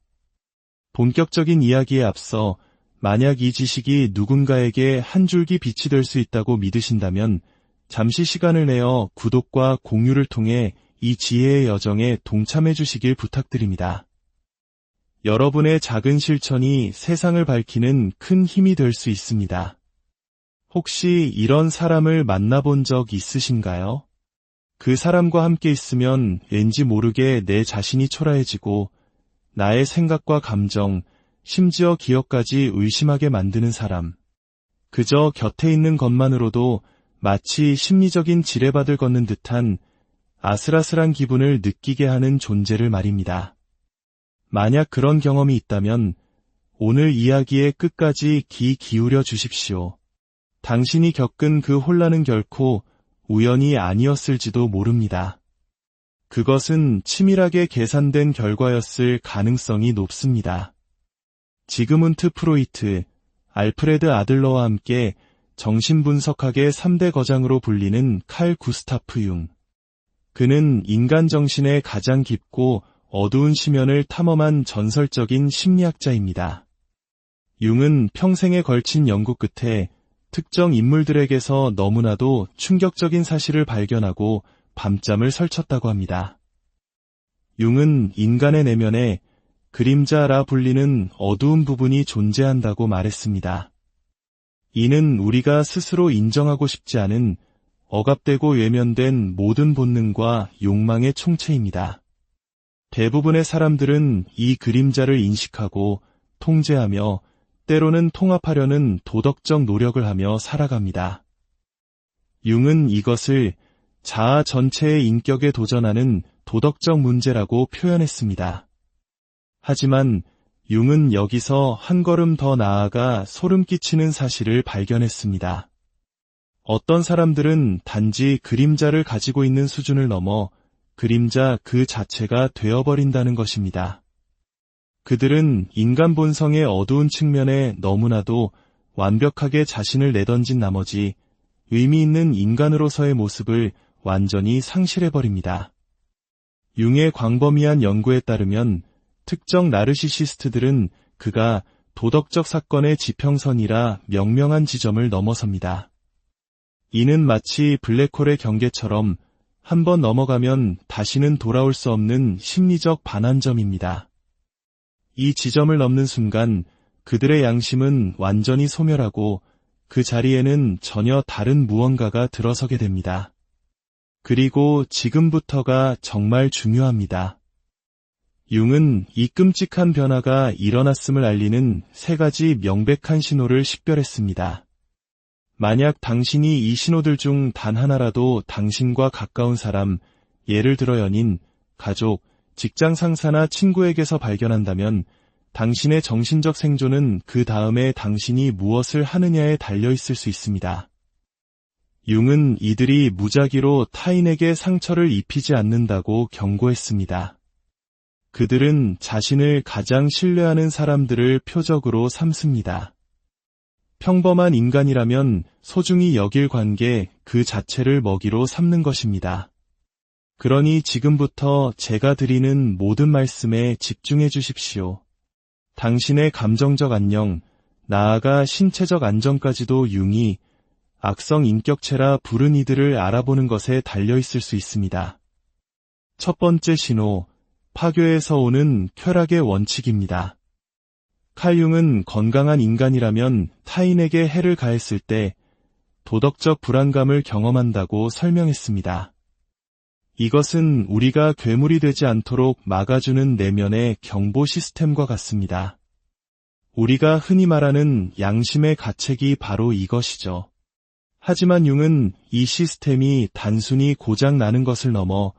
본격적인 이야기에 앞서 만약 이 지식이 누군가에게 한 줄기 빛이 될 수 있다고 믿으신다면 잠시 시간을 내어 구독과 공유를 통해 이 지혜의 여정에 동참해 주시길 부탁드립니다. 여러분의 작은 실천이 세상을 밝히는 큰 힘이 될 수 있습니다. 혹시 이런 사람을 만나본 적 있으신가요? 그 사람과 함께 있으면 왠지 모르게 내 자신이 초라해지고 나의 생각과 감정, 심지어 기억까지 의심하게 만드는 사람. 그저 곁에 있는 것만으로도 마치 심리적인 지뢰밭을 걷는 듯한 아슬아슬한 기분을 느끼게 하는 존재를 말입니다. 만약 그런 경험이 있다면 오늘 이야기의 끝까지 귀 기울여 주십시오. 당신이 겪은 그 혼란은 결코 우연이 아니었을지도 모릅니다. 그것은 치밀하게 계산된 결과였을 가능성이 높습니다. 지그문트 프로이트, 알프레드 아들러와 함께 정신분석학의 3대 거장으로 불리는 칼 구스타프 융. 그는 인간 정신의 가장 깊고 어두운 심연을 탐험한 전설적인 심리학자입니다. 융은 평생에 걸친 연구 끝에 특정 인물들에게서 너무나도 충격적인 사실을 발견하고 밤잠을 설쳤다고 합니다. 융은 인간의 내면에 그림자라 불리는 어두운 부분이 존재한다고 말했습니다. 이는 우리가 스스로 인정하고 싶지 않은 억압되고 외면된 모든 본능과 욕망의 총체입니다. 대부분의 사람들은 이 그림자를 인식하고 통제하며 때로는 통합하려는 도덕적 노력을 하며 살아갑니다. 융은 이것을 자아 전체의 인격에 도전하는 도덕적 문제라고 표현했습니다. 하지만 융은 여기서 한 걸음 더 나아가 소름 끼치는 사실을 발견했습니다. 어떤 사람들은 단지 그림자를 가지고 있는 수준을 넘어 그림자 그 자체가 되어버린다는 것입니다. 그들은 인간 본성의 어두운 측면에 너무나도 완벽하게 자신을 내던진 나머지 의미 있는 인간으로서의 모습을 완전히 상실해버립니다. 융의 광범위한 연구에 따르면 특정 나르시시스트들은 그가 도덕적 사건의 지평선이라 명명한 지점을 넘어섭니다. 이는 마치 블랙홀의 경계처럼 한번 넘어가면 다시는 돌아올 수 없는 심리적 반환점입니다. 이 지점을 넘는 순간 그들의 양심은 완전히 소멸하고 그 자리에는 전혀 다른 무언가가 들어서게 됩니다. 그리고 지금부터가 정말 중요합니다. 융은 이 끔찍한 변화가 일어났음을 알리는 3가지 명백한 신호를 식별했습니다. 만약 당신이 이 신호들 중 단 하나라도 당신과 가까운 사람, 예를 들어 연인, 가족, 직장 상사나 친구에게서 발견한다면 당신의 정신적 생존은 그 다음에 당신이 무엇을 하느냐에 달려있을 수 있습니다. 융은 이들이 무작위로 타인에게 상처를 입히지 않는다고 경고했습니다. 그들은 자신을 가장 신뢰하는 사람들을 표적으로 삼습니다. 평범한 인간이라면 소중히 여길 관계 그 자체를 먹이로 삼는 것입니다. 그러니 지금부터 제가 드리는 모든 말씀에 집중해 주십시오. 당신의 감정적 안녕, 나아가 신체적 안정까지도 융이 악성 인격체라 부른 이들을 알아보는 것에 달려있을 수 있습니다. 첫 번째 신호, 파괴에서 오는 쾌락의 원칙입니다. 칼 융은 건강한 인간이라면 타인에게 해를 가했을 때 도덕적 불안감을 경험한다고 설명했습니다. 이것은 우리가 괴물이 되지 않도록 막아주는 내면의 경보 시스템과 같습니다. 우리가 흔히 말하는 양심의 가책이 바로 이것이죠. 하지만 융은 이 시스템이 단순히 고장 나는 것을 넘어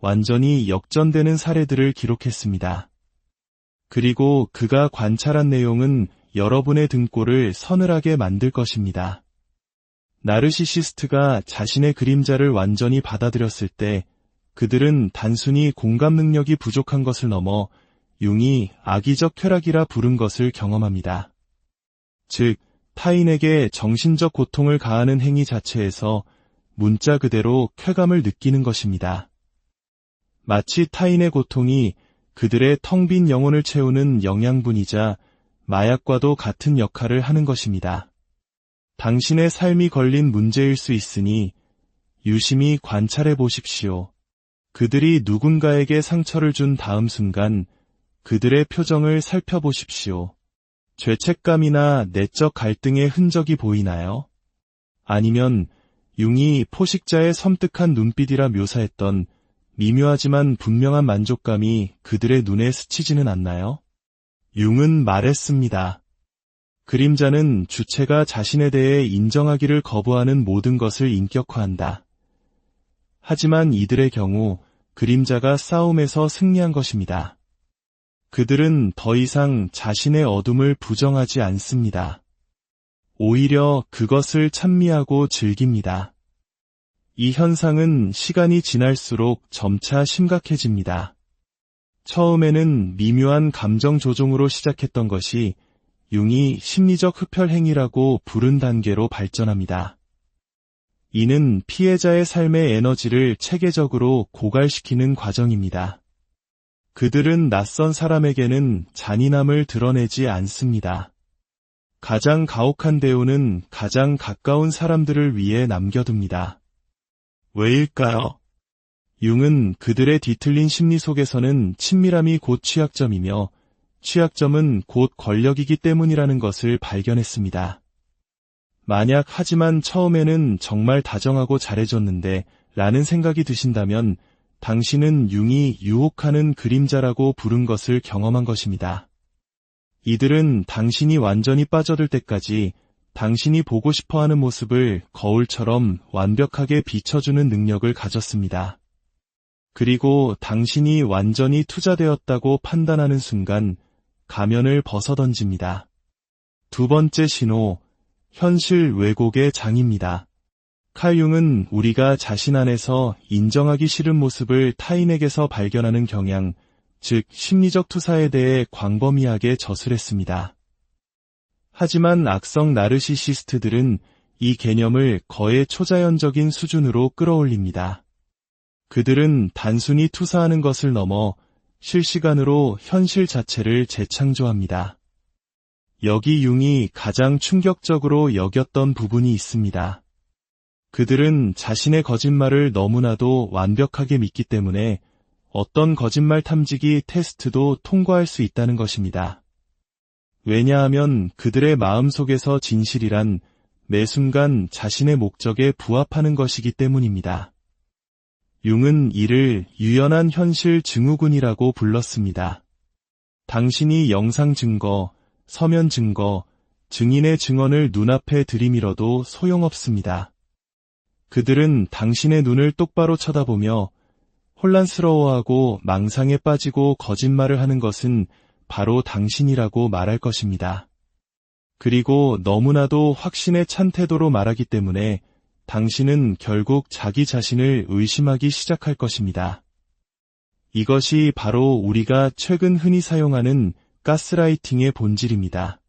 완전히 역전되는 사례들을 기록했습니다. 그리고 그가 관찰한 내용은 여러분의 등골을 서늘하게 만들 것입니다. 나르시시스트가 자신의 그림자를 완전히 받아들였을 때 그들은 단순히 공감 능력이 부족한 것을 넘어 융이 악의적 쾌락이라 부른 것을 경험합니다. 즉, 타인에게 정신적 고통을 가하는 행위 자체에서 문자 그대로 쾌감을 느끼는 것입니다. 마치 타인의 고통이 그들의 텅 빈 영혼을 채우는 영양분이자 마약과도 같은 역할을 하는 것입니다. 당신의 삶이 걸린 문제일 수 있으니 유심히 관찰해 보십시오. 그들이 누군가에게 상처를 준 다음 순간 그들의 표정을 살펴보십시오. 죄책감이나 내적 갈등의 흔적이 보이나요? 아니면 융이 포식자의 섬뜩한 눈빛이라 묘사했던 미묘하지만 분명한 만족감이 그들의 눈에 스치지는 않나요? 융은 말했습니다. 그림자는 주체가 자신에 대해 인정하기를 거부하는 모든 것을 인격화한다. 하지만 이들의 경우 그림자가 싸움에서 승리한 것입니다. 그들은 더 이상 자신의 어둠을 부정하지 않습니다. 오히려 그것을 찬미하고 즐깁니다. 이 현상은 시간이 지날수록 점차 심각해집니다. 처음에는 미묘한 감정 조종으로 시작했던 것이 융이 심리적 흡혈 행위라고 부른 단계로 발전합니다. 이는 피해자의 삶의 에너지를 체계적으로 고갈시키는 과정입니다. 그들은 낯선 사람에게는 잔인함을 드러내지 않습니다. 가장 가혹한 대우는 가장 가까운 사람들을 위해 남겨둡니다. 왜일까요? 융은 그들의 뒤틀린 심리 속에서는 친밀함이 곧 취약점이며 취약점은 곧 권력이기 때문이라는 것을 발견했습니다. 만약 하지만 처음에는 정말 다정하고 잘해줬는데 라는 생각이 드신다면 당신은 융이 유혹하는 그림자라고 부른 것을 경험한 것입니다. 이들은 당신이 완전히 빠져들 때까지 당신이 보고 싶어하는 모습을 거울처럼 완벽하게 비춰주는 능력을 가졌습니다. 그리고 당신이 완전히 투자되었다고 판단하는 순간 가면을 벗어던집니다. 두 번째 신호, 현실 왜곡의 장입니다. 칼 융은 우리가 자신 안에서 인정하기 싫은 모습을 타인에게서 발견하는 경향, 즉 심리적 투사에 대해 광범위하게 저술했습니다. 하지만 악성 나르시시스트들은 이 개념을 거의 초자연적인 수준으로 끌어올립니다. 그들은 단순히 투사하는 것을 넘어 실시간으로 현실 자체를 재창조합니다. 여기 융이 가장 충격적으로 여겼던 부분이 있습니다. 그들은 자신의 거짓말을 너무나도 완벽하게 믿기 때문에 어떤 거짓말 탐지기 테스트도 통과할 수 있다는 것입니다. 왜냐하면 그들의 마음속에서 진실이란 매 순간 자신의 목적에 부합하는 것이기 때문입니다. 융은 이를 유연한 현실 증후군이라고 불렀습니다. 당신이 영상 증거, 서면 증거, 증인의 증언을 눈앞에 들이밀어도 소용없습니다. 그들은 당신의 눈을 똑바로 쳐다보며 혼란스러워하고 망상에 빠지고 거짓말을 하는 것은 바로 당신이라고 말할 것입니다. 그리고 너무나도 확신에 찬 태도로 말하기 때문에 당신은 결국 자기 자신을 의심하기 시작할 것입니다. 이것이 바로 우리가 최근 흔히 사용하는 가스라이팅의 본질입니다.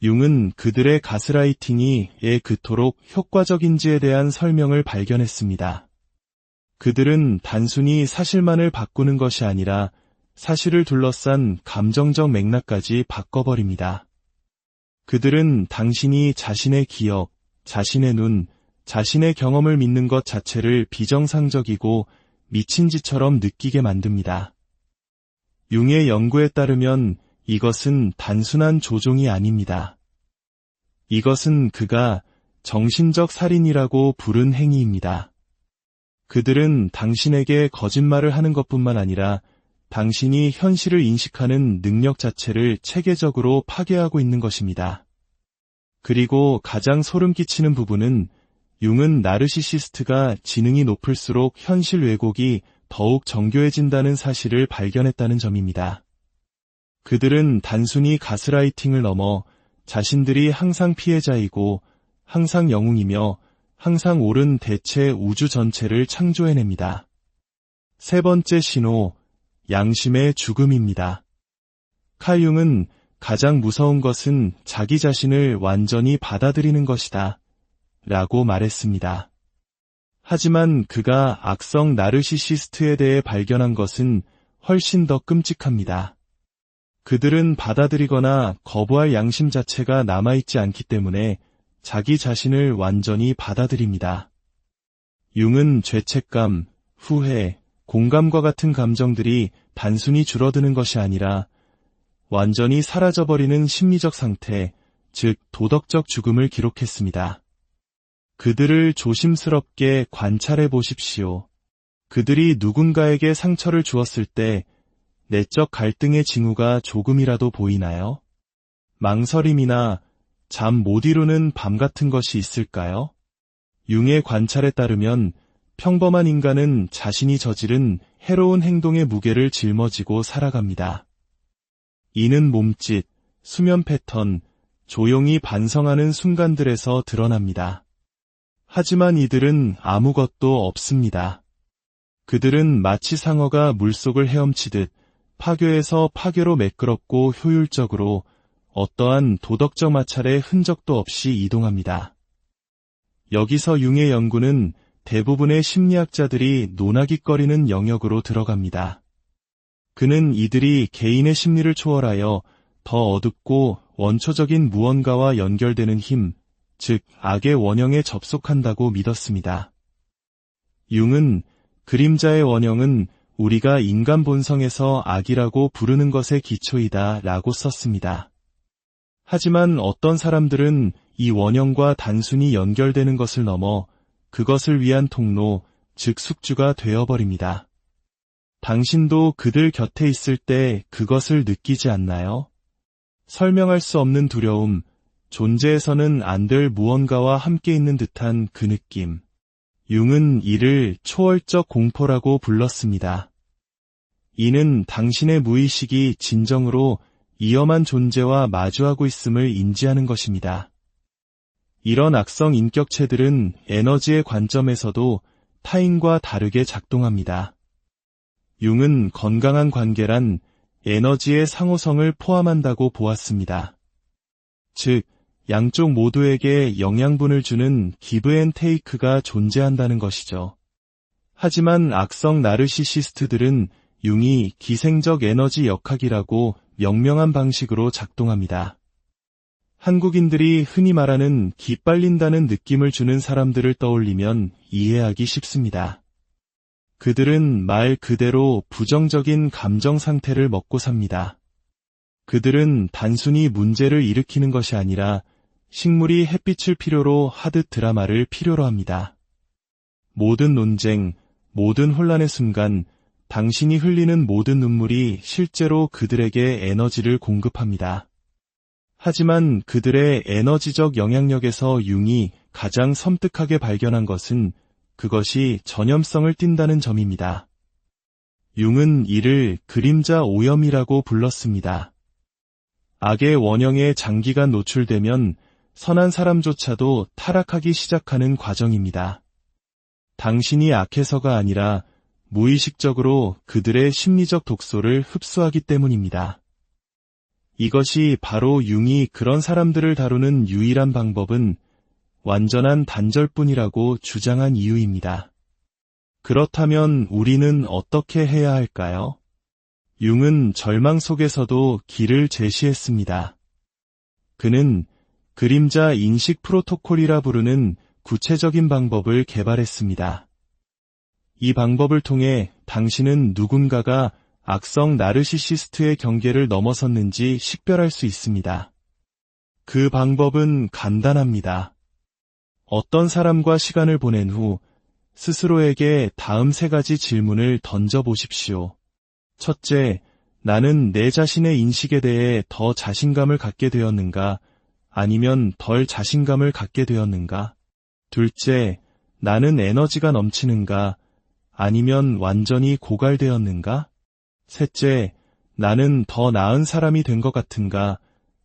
융은 그들의 가스라이팅이 왜 그토록 효과적인지에 대한 설명을 발견했습니다. 그들은 단순히 사실만을 바꾸는 것이 아니라 사실을 둘러싼 감정적 맥락까지 바꿔버립니다. 그들은 당신이 자신의 기억, 자신의 눈, 자신의 경험을 믿는 것 자체를 비정상적이고 미친 짓처럼 느끼게 만듭니다. 융의 연구에 따르면 이것은 단순한 조종이 아닙니다. 이것은 그가 정신적 살인이라고 부른 행위입니다. 그들은 당신에게 거짓말을 하는 것뿐만 아니라 당신이 현실을 인식하는 능력 자체를 체계적으로 파괴하고 있는 것입니다. 그리고 가장 소름 끼치는 부분은 융은 나르시시스트가 지능이 높을수록 현실 왜곡이 더욱 정교해진다는 사실을 발견했다는 점입니다. 그들은 단순히 가스라이팅을 넘어 자신들이 항상 피해자이고 항상 영웅이며 항상 옳은 대체 우주 전체를 창조해냅니다. 세 번째 신호, 양심의 죽음입니다. 칼 융은 가장 무서운 것은 자기 자신을 완전히 받아들이는 것이다 라고 말했습니다. 하지만 그가 악성 나르시시스트에 대해 발견한 것은 훨씬 더 끔찍합니다. 그들은 받아들이거나 거부할 양심 자체가 남아있지 않기 때문에 자기 자신을 완전히 받아들입니다. 융은 죄책감, 후회, 공감과 같은 감정들이 단순히 줄어드는 것이 아니라 완전히 사라져버리는 심리적 상태, 즉 도덕적 죽음을 기록했습니다. 그들을 조심스럽게 관찰해 보십시오. 그들이 누군가에게 상처를 주었을 때 내적 갈등의 징후가 조금이라도 보이나요? 망설임이나 잠 못 이루는 밤 같은 것이 있을까요? 융의 관찰에 따르면 평범한 인간은 자신이 저지른 해로운 행동의 무게를 짊어지고 살아갑니다. 이는 몸짓, 수면 패턴, 조용히 반성하는 순간들에서 드러납니다. 하지만 이들은 아무것도 없습니다. 그들은 마치 상어가 물속을 헤엄치듯 파괴에서 파괴로 매끄럽고 효율적으로 어떠한 도덕적 마찰의 흔적도 없이 이동합니다. 여기서 융의 연구는 대부분의 심리학자들이 논하깃거리는 영역으로 들어갑니다. 그는 이들이 개인의 심리를 초월하여 더 어둡고 원초적인 무언가와 연결되는 힘, 즉 악의 원형에 접속한다고 믿었습니다. 융은 그림자의 원형은 우리가 인간 본성에서 악이라고 부르는 것의 기초이다 라고 썼습니다. 하지만 어떤 사람들은 이 원형과 단순히 연결되는 것을 넘어 그것을 위한 통로, 즉 숙주가 되어버립니다. 당신도 그들 곁에 있을 때 그것을 느끼지 않나요? 설명할 수 없는 두려움, 존재에서는 안 될 무언가와 함께 있는 듯한 그 느낌. 융은 이를 초월적 공포라고 불렀습니다. 이는 당신의 무의식이 진정으로 위험한 존재와 마주하고 있음을 인지하는 것입니다. 이런 악성 인격체들은 에너지의 관점에서도 타인과 다르게 작동합니다. 융은 건강한 관계란 에너지의 상호성을 포함한다고 보았습니다. 즉, 양쪽 모두에게 영양분을 주는 기브 앤 테이크가 존재한다는 것이죠. 하지만 악성 나르시시스트들은 융이 기생적 에너지 역학이라고 명명한 방식으로 작동합니다. 한국인들이 흔히 말하는 기빨린다는 느낌을 주는 사람들을 떠올리면 이해하기 쉽습니다. 그들은 말 그대로 부정적인 감정 상태를 먹고 삽니다. 그들은 단순히 문제를 일으키는 것이 아니라 식물이 햇빛을 필요로 하듯 드라마를 필요로 합니다. 모든 논쟁, 모든 혼란의 순간 당신이 흘리는 모든 눈물이 실제로 그들에게 에너지를 공급합니다. 하지만 그들의 에너지적 영향력에서 융이 가장 섬뜩하게 발견한 것은 그것이 전염성을 띈다는 점입니다. 융은 이를 그림자 오염이라고 불렀습니다. 악의 원형에 장기간 노출되면 선한 사람조차도 타락하기 시작하는 과정입니다. 당신이 악해서가 아니라 무의식적으로 그들의 심리적 독소를 흡수하기 때문입니다. 이것이 바로 융이 그런 사람들을 다루는 유일한 방법은 완전한 단절뿐이라고 주장한 이유입니다. 그렇다면 우리는 어떻게 해야 할까요? 융은 절망 속에서도 길을 제시했습니다. 그는 그림자 인식 프로토콜이라 부르는 구체적인 방법을 개발했습니다. 이 방법을 통해 당신은 누군가가 악성 나르시시스트의 경계를 넘어섰는지 식별할 수 있습니다. 그 방법은 간단합니다. 어떤 사람과 시간을 보낸 후 스스로에게 다음 3가지 질문을 던져보십시오. 첫째, 나는 내 자신의 인식에 대해 더 자신감을 갖게 되었는가, 아니면 덜 자신감을 갖게 되었는가? 둘째, 나는 에너지가 넘치는가, 아니면 완전히 고갈되었는가? 셋째, 나는 더 나은 사람이 된 것 같은가,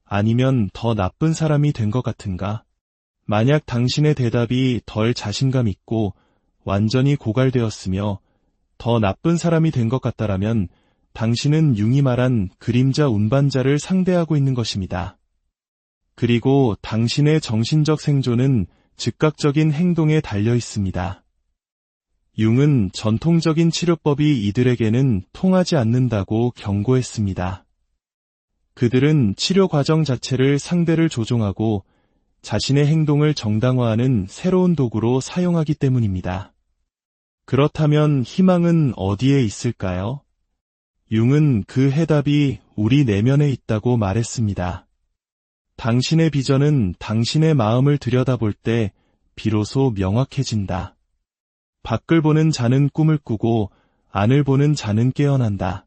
아니면 더 나쁜 사람이 된 것 같은가? 만약 당신의 대답이 덜 자신감 있고 완전히 고갈되었으며 더 나쁜 사람이 된 것 같다라면 당신은 융이 말한 그림자 운반자를 상대하고 있는 것입니다. 그리고 당신의 정신적 생존은 즉각적인 행동에 달려 있습니다. 융은 전통적인 치료법이 이들에게는 통하지 않는다고 경고했습니다. 그들은 치료 과정 자체를 상대를 조종하고 자신의 행동을 정당화하는 새로운 도구로 사용하기 때문입니다. 그렇다면 희망은 어디에 있을까요? 융은 그 해답이 우리 내면에 있다고 말했습니다. 당신의 비전은 당신의 마음을 들여다볼 때 비로소 명확해진다. 밖을 보는 자는 꿈을 꾸고 안을 보는 자는 깨어난다.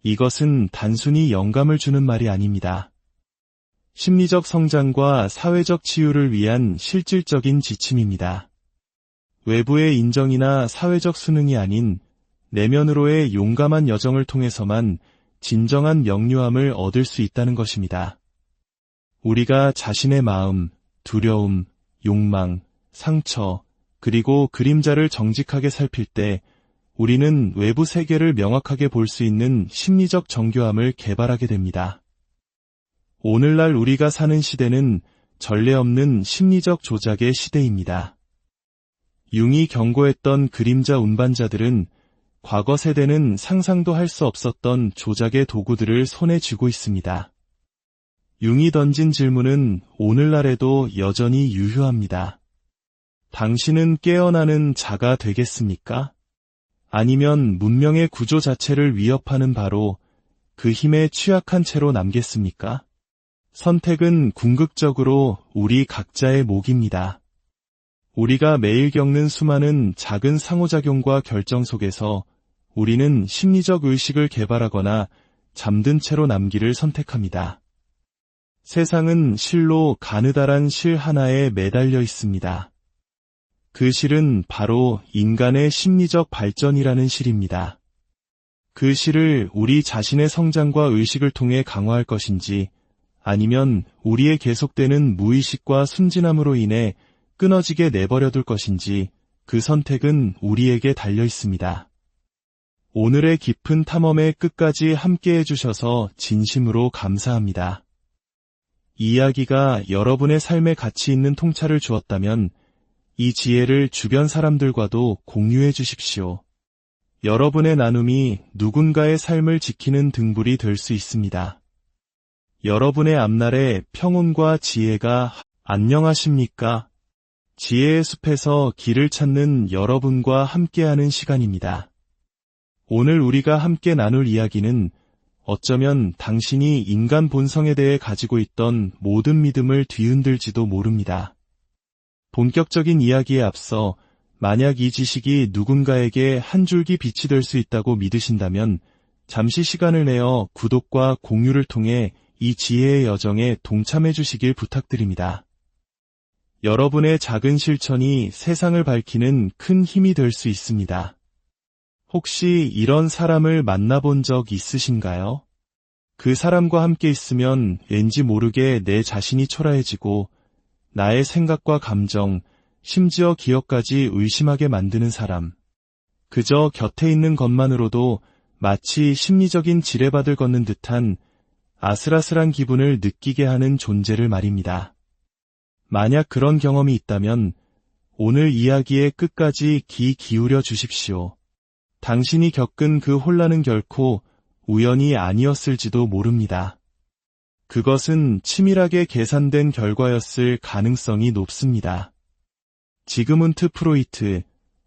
이것은 단순히 영감을 주는 말이 아닙니다. 심리적 성장과 사회적 치유를 위한 실질적인 지침입니다. 외부의 인정이나 사회적 수능이 아닌 내면으로의 용감한 여정을 통해서만 진정한 명료함을 얻을 수 있다는 것입니다. 우리가 자신의 마음, 두려움, 욕망, 상처, 그리고 그림자를 정직하게 살필 때 우리는 외부 세계를 명확하게 볼 수 있는 심리적 정교함을 개발하게 됩니다. 오늘날 우리가 사는 시대는 전례 없는 심리적 조작의 시대입니다. 융이 경고했던 그림자 운반자들은 과거 세대는 상상도 할 수 없었던 조작의 도구들을 손에 쥐고 있습니다. 융이 던진 질문은 오늘날에도 여전히 유효합니다. 당신은 깨어나는 자가 되겠습니까? 아니면 문명의 구조 자체를 위협하는 바로 그 힘에 취약한 채로 남겠습니까? 선택은 궁극적으로 우리 각자의 몫입니다. 우리가 매일 겪는 수많은 작은 상호작용과 결정 속에서 우리는 심리적 의식을 개발하거나 잠든 채로 남기를 선택합니다. 세상은 실로 가느다란 실 하나에 매달려 있습니다. 그 실은 바로 인간의 심리적 발전이라는 실입니다. 그 실을 우리 자신의 성장과 의식을 통해 강화할 것인지 아니면 우리의 계속되는 무의식과 순진함으로 인해 끊어지게 내버려둘 것인지 그 선택은 우리에게 달려 있습니다. 오늘의 깊은 탐험의 끝까지 함께해 주셔서 진심으로 감사합니다. 이 이야기가 여러분의 삶에 가치 있는 통찰을 주었다면 이 지혜를 주변 사람들과도 공유해 주십시오. 여러분의 나눔이 누군가의 삶을 지키는 등불이 될 수 있습니다. 여러분의 앞날에 평온과 지혜가 안녕하십니까? 지혜의 숲에서 길을 찾는 여러분과 함께하는 시간입니다. 오늘 우리가 함께 나눌 이야기는 어쩌면 당신이 인간 본성에 대해 가지고 있던 모든 믿음을 뒤흔들지도 모릅니다. 본격적인 이야기에 앞서 만약 이 지식이 누군가에게 한 줄기 빛이 될 수 있다고 믿으신다면 잠시 시간을 내어 구독과 공유를 통해 이 지혜의 여정에 동참해 주시길 부탁드립니다. 여러분의 작은 실천이 세상을 밝히는 큰 힘이 될 수 있습니다. 혹시 이런 사람을 만나본 적 있으신가요? 그 사람과 함께 있으면 왠지 모르게 내 자신이 초라해지고 나의 생각과 감정, 심지어 기억까지 의심하게 만드는 사람. 그저 곁에 있는 것만으로도 마치 심리적인 지뢰밭을 걷는 듯한 아슬아슬한 기분을 느끼게 하는 존재를 말입니다. 만약 그런 경험이 있다면 오늘 이야기의 끝까지 귀 기울여 주십시오. 당신이 겪은 그 혼란은 결코 우연이 아니었을지도 모릅니다. 그것은 치밀하게 계산된 결과였을 가능성이 높습니다. 지그문트 프로이트,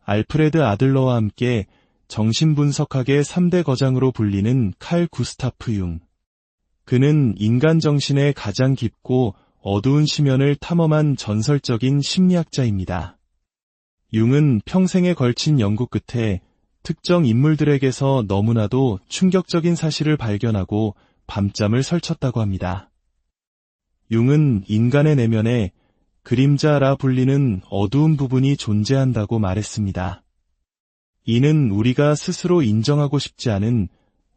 알프레드 아들러와 함께 정신분석학의 3대 거장으로 불리는 칼 구스타프 융. 그는 인간 정신의 가장 깊고 어두운 심연을 탐험한 전설적인 심리학자입니다. 융은 평생에 걸친 연구 끝에 특정 인물들에게서 너무나도 충격적인 사실을 발견하고 밤잠을 설쳤다고 합니다. 융은 인간의 내면에 그림자라 불리는 어두운 부분이 존재한다고 말했습니다. 이는 우리가 스스로 인정하고 싶지 않은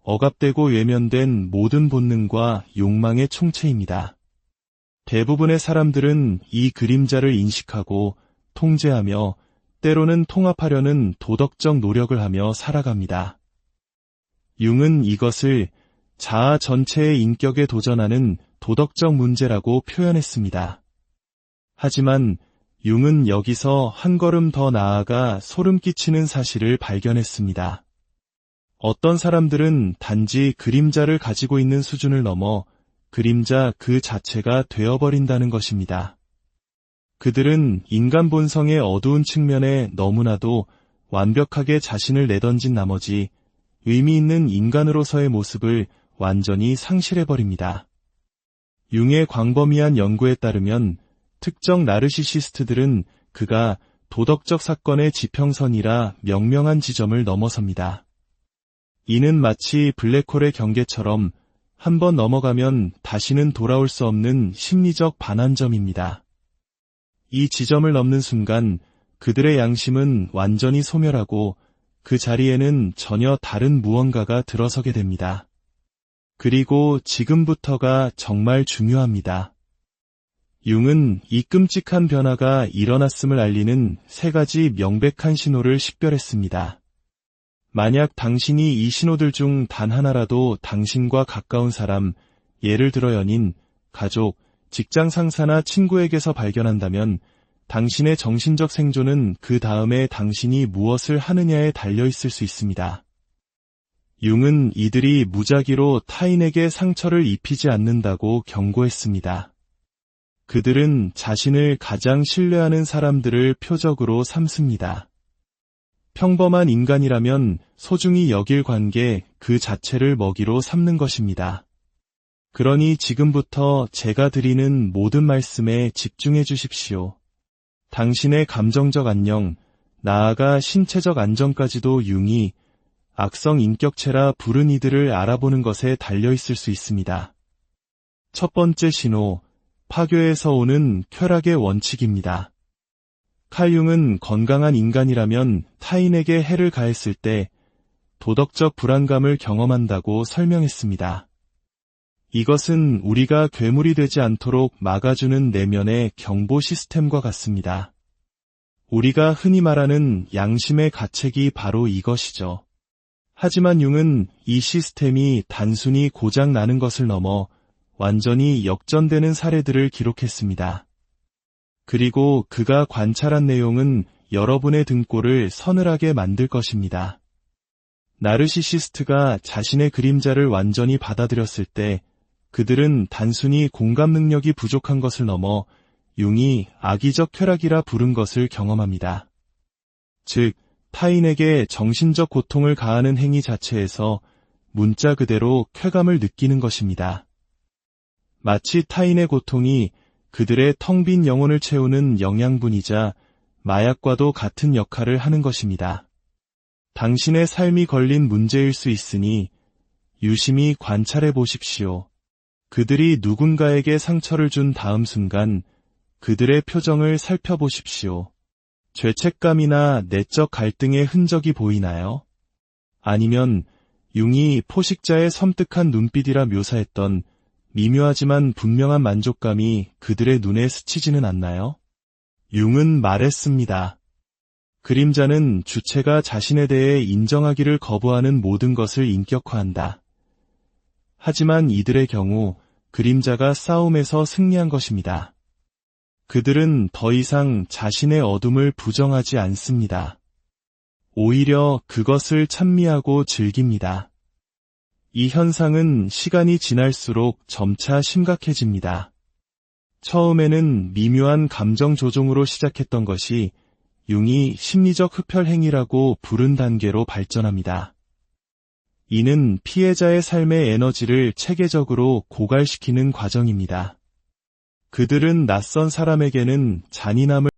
억압되고 외면된 모든 본능과 욕망의 총체입니다. 대부분의 사람들은 이 그림자를 인식하고 통제하며 때로는 통합하려는 도덕적 노력을 하며 살아갑니다. 융은 이것을 자아 전체의 인격에 도전하는 도덕적 문제라고 표현했습니다. 하지만 융은 여기서 한 걸음 더 나아가 소름 끼치는 사실을 발견했습니다. 어떤 사람들은 단지 그림자를 가지고 있는 수준을 넘어 그림자 그 자체가 되어버린다는 것입니다. 그들은 인간 본성의 어두운 측면에 너무나도 완벽하게 자신을 내던진 나머지 의미 있는 인간으로서의 모습을 완전히 상실해버립니다. 융의 광범위한 연구에 따르면 특정 나르시시스트들은 그가 도덕적 사건의 지평선이라 명명한 지점을 넘어섭니다. 이는 마치 블랙홀의 경계처럼 한번 넘어가면 다시는 돌아올 수 없는 심리적 반환점입니다. 이 지점을 넘는 순간 그들의 양심은 완전히 소멸하고 그 자리에는 전혀 다른 무언가가 들어서게 됩니다. 그리고 지금부터가 정말 중요합니다. 융은 이 끔찍한 변화가 일어났음을 알리는 3가지 명백한 신호를 식별했습니다. 만약 당신이 이 신호들 중 단 하나라도 당신과 가까운 사람, 예를 들어 연인, 가족, 직장 상사나 친구에게서 발견한다면 당신의 정신적 생존은 그 다음에 당신이 무엇을 하느냐에 달려있을 수 있습니다. 융은 이들이 무작위로 타인에게 상처를 입히지 않는다고 경고했습니다. 그들은 자신을 가장 신뢰하는 사람들을 표적으로 삼습니다. 평범한 인간이라면 소중히 여길 관계 그 자체를 먹이로 삼는 것입니다. 그러니 지금부터 제가 드리는 모든 말씀에 집중해 주십시오. 당신의 감정적 안녕, 나아가 신체적 안정까지도 융이 악성 인격체라 부른 이들을 알아보는 것에 달려있을 수 있습니다. 첫 번째 신호, 파괴에서 오는 쾌락의 원칙입니다. 칼 융은 건강한 인간이라면 타인에게 해를 가했을 때 도덕적 불안감을 경험한다고 설명했습니다. 이것은 우리가 괴물이 되지 않도록 막아주는 내면의 경보 시스템과 같습니다. 우리가 흔히 말하는 양심의 가책이 바로 이것이죠. 하지만 융은 이 시스템이 단순히 고장 나는 것을 넘어 완전히 역전되는 사례들을 기록했습니다. 그리고 그가 관찰한 내용은 여러분의 등골을 서늘하게 만들 것입니다. 나르시시스트가 자신의 그림자를 완전히 받아들였을 때 그들은 단순히 공감 능력이 부족한 것을 넘어 융이 악의적 쾌락이라 부른 것을 경험합니다. 즉, 타인에게 정신적 고통을 가하는 행위 자체에서 문자 그대로 쾌감을 느끼는 것입니다. 마치 타인의 고통이 그들의 텅 빈 영혼을 채우는 영양분이자 마약과도 같은 역할을 하는 것입니다. 당신의 삶이 걸린 문제일 수 있으니 유심히 관찰해 보십시오. 그들이 누군가에게 상처를 준 다음 순간 그들의 표정을 살펴보십시오. 죄책감이나 내적 갈등의 흔적이 보이나요? 아니면 융이 포식자의 섬뜩한 눈빛이라 묘사했던 미묘하지만 분명한 만족감이 그들의 눈에 스치지는 않나요? 융은 말했습니다. 그림자는 주체가 자신에 대해 인정하기를 거부하는 모든 것을 인격화한다. 하지만 이들의 경우 그림자가 싸움에서 승리한 것입니다. 그들은 더 이상 자신의 어둠을 부정하지 않습니다. 오히려 그것을 찬미하고 즐깁니다. 이 현상은 시간이 지날수록 점차 심각해집니다. 처음에는 미묘한 감정 조종으로 시작했던 것이 융이 심리적 흡혈 행위라고 부른 단계로 발전합니다. 이는 피해자의 삶의 에너지를 체계적으로 고갈시키는 과정입니다. 그들은 낯선 사람에게는 잔인함을